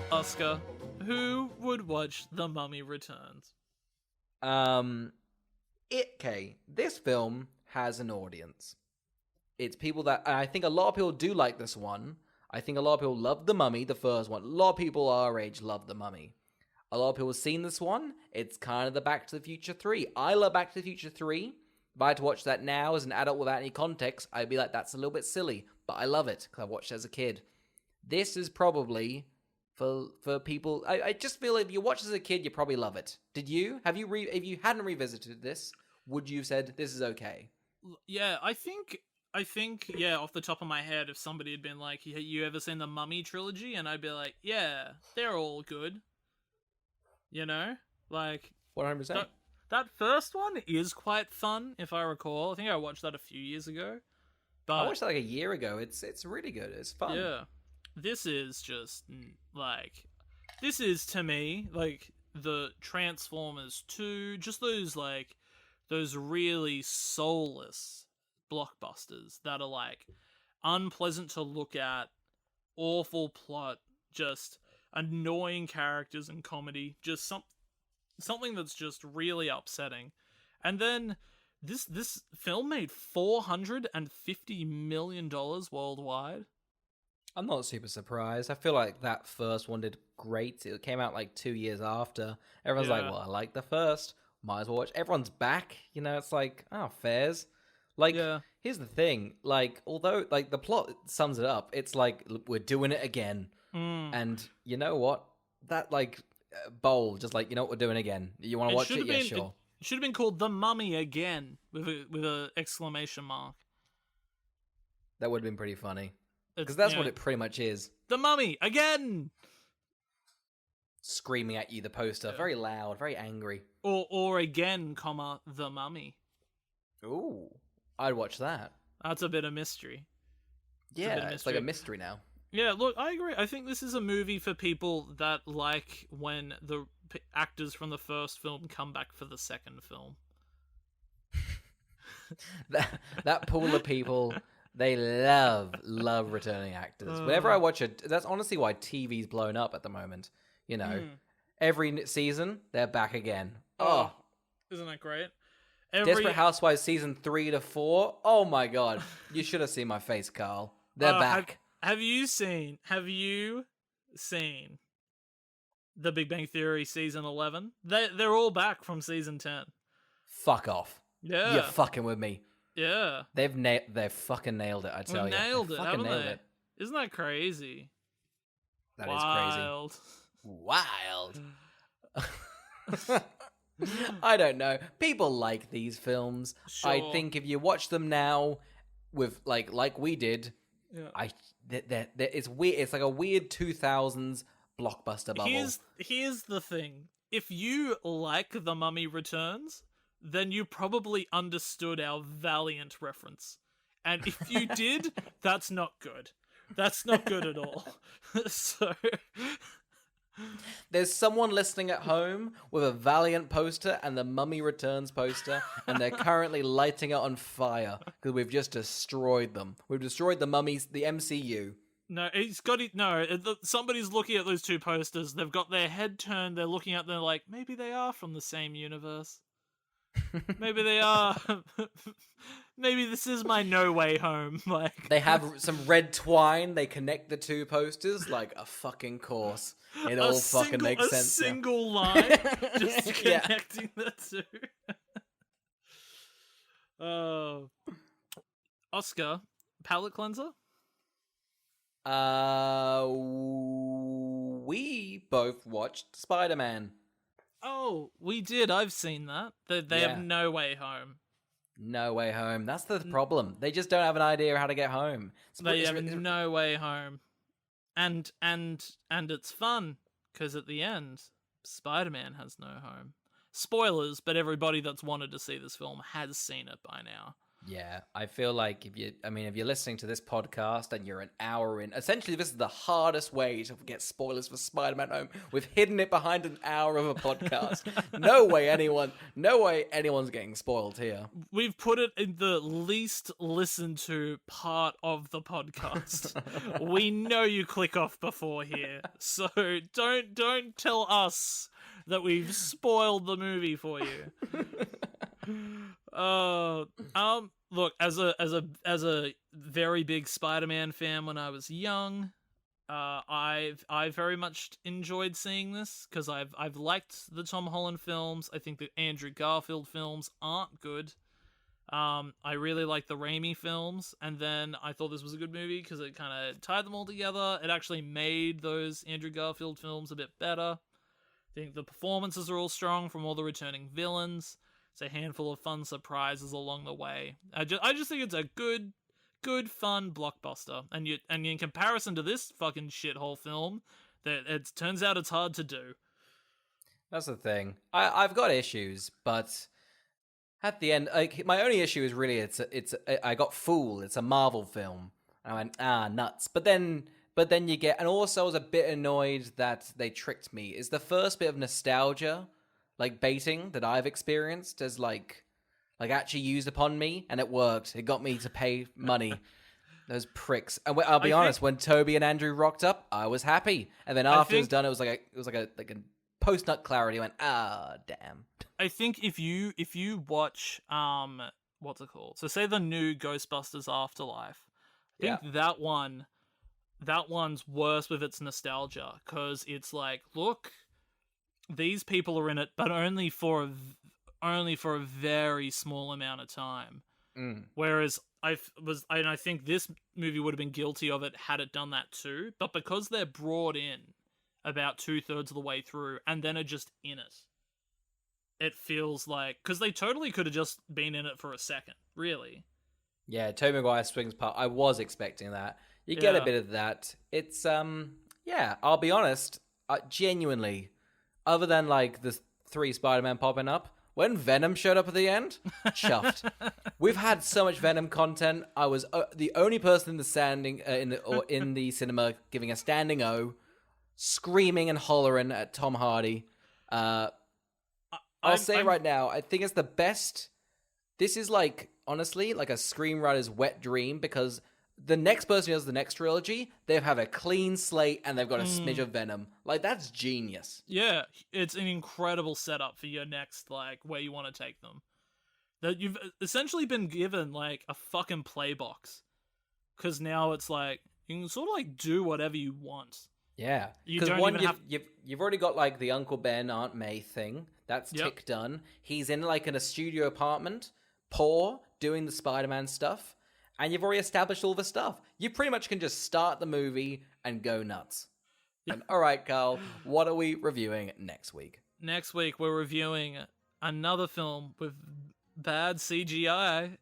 [SPEAKER 1] Oscar, who would watch The Mummy Returns?
[SPEAKER 2] This film has an audience. It's people that, and I think a lot of people do like this one. I think a lot of people love The Mummy, the first one. A lot of people our age love The Mummy. A lot of people have seen this one. It's kind of the Back to the Future 3. I love Back to the Future 3. If I had to watch that now as an adult without any context, I'd be like, that's a little bit silly. But I love it because I watched it as a kid. This is probably for people. I just feel if you watched as a kid, you probably love it. Did you? If you hadn't revisited this, would you have said this is okay?
[SPEAKER 1] Yeah, I think, yeah, off the top of my head, if somebody had been like, you ever seen the Mummy trilogy? And I'd be like, yeah, they're all good. You know? Like,
[SPEAKER 2] 100%.
[SPEAKER 1] That first one is quite fun, if I recall. I think I watched that a few years ago. But
[SPEAKER 2] I watched that like a year ago. It's really good. It's fun.
[SPEAKER 1] Yeah. This is just, like, this is, to me, like, the Transformers 2, just those really soulless blockbusters that are, like, unpleasant to look at, awful plot, just annoying characters and comedy, just something that's just really upsetting. And then this film made $450 million worldwide.
[SPEAKER 2] I'm not super surprised. I feel like that first one did great. It came out like 2 years after. Everyone's like, well, I like the first. Might as well watch. Everyone's back. You know, it's like, oh, fairs. Like, here's the thing. Like, although, like, the plot sums it up, it's like, we're doing it again. And you know what? That, like, bold, just like, you know what, we're doing again. You want to watch it? Yeah, sure.
[SPEAKER 1] It should have been called The Mummy Again, with a exclamation mark.
[SPEAKER 2] That would have been pretty funny. Because that's what it pretty much is.
[SPEAKER 1] The Mummy Again!
[SPEAKER 2] Screaming at you, the poster. Very loud, very angry.
[SPEAKER 1] Or again, comma, The Mummy.
[SPEAKER 2] Ooh. I'd watch that.
[SPEAKER 1] That's a bit of mystery.
[SPEAKER 2] It's like a mystery now.
[SPEAKER 1] Yeah, look, I agree. I think this is a movie for people that like when the actors from the first film come back for the second film.
[SPEAKER 2] that pool of people... They love returning actors. Whenever I watch it, that's honestly why TV's blown up at the moment. You know, every season, they're back again. Oh.
[SPEAKER 1] Isn't that great?
[SPEAKER 2] Desperate Housewives season 3 to 4. Oh my God. You should have seen my face, Carl. They're back.
[SPEAKER 1] Have you seen The Big Bang Theory season 11? They're all back from season 10.
[SPEAKER 2] Fuck off.
[SPEAKER 1] Yeah.
[SPEAKER 2] You're fucking with me.
[SPEAKER 1] Yeah.
[SPEAKER 2] They've fucking nailed it, I tell you.
[SPEAKER 1] Nailed it, haven't they? Isn't that crazy?
[SPEAKER 2] That is crazy. Wild. I don't know. People like these films.
[SPEAKER 1] Sure.
[SPEAKER 2] I think if you watch them now with like we did, it's weird. It's like a weird 2000s blockbuster bubble.
[SPEAKER 1] Here's the thing. If you like The Mummy Returns, then you probably understood our Valiant reference. And if you did, that's not good. That's not good at all. So
[SPEAKER 2] There's someone listening at home with a Valiant poster and the Mummy Returns poster, and they're currently lighting it on fire because we've just destroyed them. We've destroyed the Mummies, the MCU.
[SPEAKER 1] No, it's got it. No, somebody's looking at those two posters. They've got their head turned. They're looking at them like, maybe they are from the same universe. Maybe they are. Maybe this is my No Way Home. Like
[SPEAKER 2] They have some red twine. They connect the two posters like a fucking course. It all fucking makes sense.
[SPEAKER 1] A single line just connecting the two. Oh, Oscar, palate cleanser.
[SPEAKER 2] We both watched Spider-Man.
[SPEAKER 1] Oh, we did. I've seen that. They have No Way Home.
[SPEAKER 2] No Way Home. That's the problem. They just don't have an idea how to get home.
[SPEAKER 1] They have No Way Home. And it's fun, because at the end, Spider-Man has no home. Spoilers, but everybody that's wanted to see this film has seen it by now.
[SPEAKER 2] Yeah, I feel like if you're listening to this podcast and you're an hour in, essentially this is the hardest way to get spoilers for Spider-Man Home. We've hidden it behind an hour of a podcast. No way anyone's getting spoiled here.
[SPEAKER 1] We've put it in the least listened to part of the podcast. We know you click off before here, so don't tell us that we've spoiled the movie for you. Look, as a very big Spider-Man fan when I was young, I very much enjoyed seeing this because I've liked the Tom Holland films. I think the Andrew Garfield films aren't good. I really like the Raimi films, and then I thought this was a good movie because it kind of tied them all together. It actually made those Andrew Garfield films a bit better. I think the performances are all strong from all the returning villains. It's a handful of fun surprises along the way. I just think it's a good fun blockbuster. And in comparison to this fucking shithole film, that it turns out it's hard to do.
[SPEAKER 2] That's the thing. I've got issues, but at the end, like my only issue is really I got fooled. It's a Marvel film. I went nuts. But then you get, and also I was a bit annoyed that they tricked me. It's the first bit of nostalgia, like baiting that I've experienced as like actually used upon me, and it worked. It got me to pay money. Those pricks. And I'll be honest, when Toby and Andrew rocked up, I was happy. And then after it was done, it was like a post nut clarity. I went, damn.
[SPEAKER 1] I think if you watch what's it called? So say the new Ghostbusters Afterlife. I think that one's worse with its nostalgia because it's like, look, these people are in it, but only for a very small amount of time. Whereas I think this movie would have been guilty of it had it done that too. But because they're brought in about 2/3 of the way through and then are just in it, it feels like, because they totally could have just been in it for a second, really.
[SPEAKER 2] Yeah, Tobey Maguire swings part. I was expecting that. You get a bit of that. It's I'll be honest, genuinely, other than like the 3 Spider-Man popping up, when Venom showed up at the end, chuffed. We've had so much Venom content. I was the only person in the in the cinema giving a standing O, screaming and hollering at Tom Hardy. I'll say right now, I think it's the best. This is like, honestly, like a screenwriter's wet dream, because the next person who does the next trilogy, they have a clean slate and they've got a smidge of Venom. Like, that's genius.
[SPEAKER 1] Yeah, it's an incredible setup for your next, like, where you want to take them. That you've essentially been given, like, a fucking playbox. Because now it's like, you can sort of, like, do whatever you want.
[SPEAKER 2] Yeah, because you've already got like the Uncle Ben, Aunt May thing. That's tick done. He's in like in a studio apartment, poor, doing the Spider-Man stuff, and you've already established all the stuff. You pretty much can just start the movie and go nuts. And, all right, Carl, what are we reviewing next week?
[SPEAKER 1] Next week we're reviewing another film with bad CGI.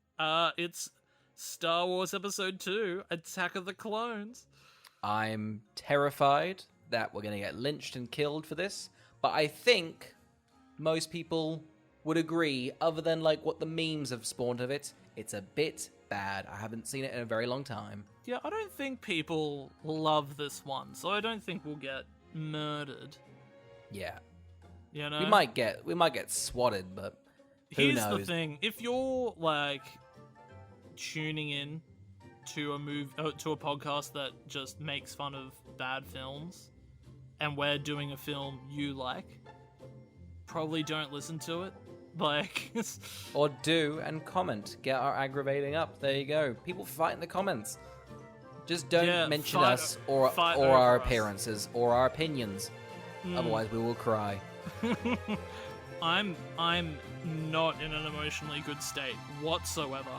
[SPEAKER 1] It's Star Wars Episode 2: Attack of the Clones.
[SPEAKER 2] I'm terrified that we're going to get lynched and killed for this, but I think most people would agree, other than like what the memes have spawned of it, it's a bit bad. I haven't seen it in a very long time.
[SPEAKER 1] Yeah, I don't think people love this one, so I don't think we'll get murdered.
[SPEAKER 2] Yeah.
[SPEAKER 1] You know?
[SPEAKER 2] We might get swatted, but who
[SPEAKER 1] Here's
[SPEAKER 2] knows?
[SPEAKER 1] the thing: if you're like tuning in to a podcast that just makes fun of bad films, and we're doing a film you like, probably don't listen to it. Like,
[SPEAKER 2] Or do and comment. Get our aggravating up. There you go. People fight in the comments. Just don't mention us or our appearances or our opinions. Otherwise, we will cry.
[SPEAKER 1] I'm not in an emotionally good state whatsoever.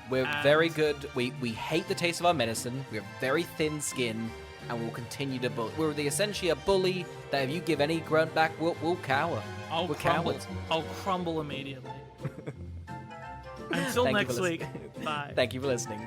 [SPEAKER 2] We're very good. We hate the taste of our medicine. We have very thin skin, and we'll continue to bully. We're essentially a bully that if you give any grunt back, we'll cower. We're cowards.
[SPEAKER 1] I'll crumble immediately. Until next week. Bye.
[SPEAKER 2] Thank you for listening.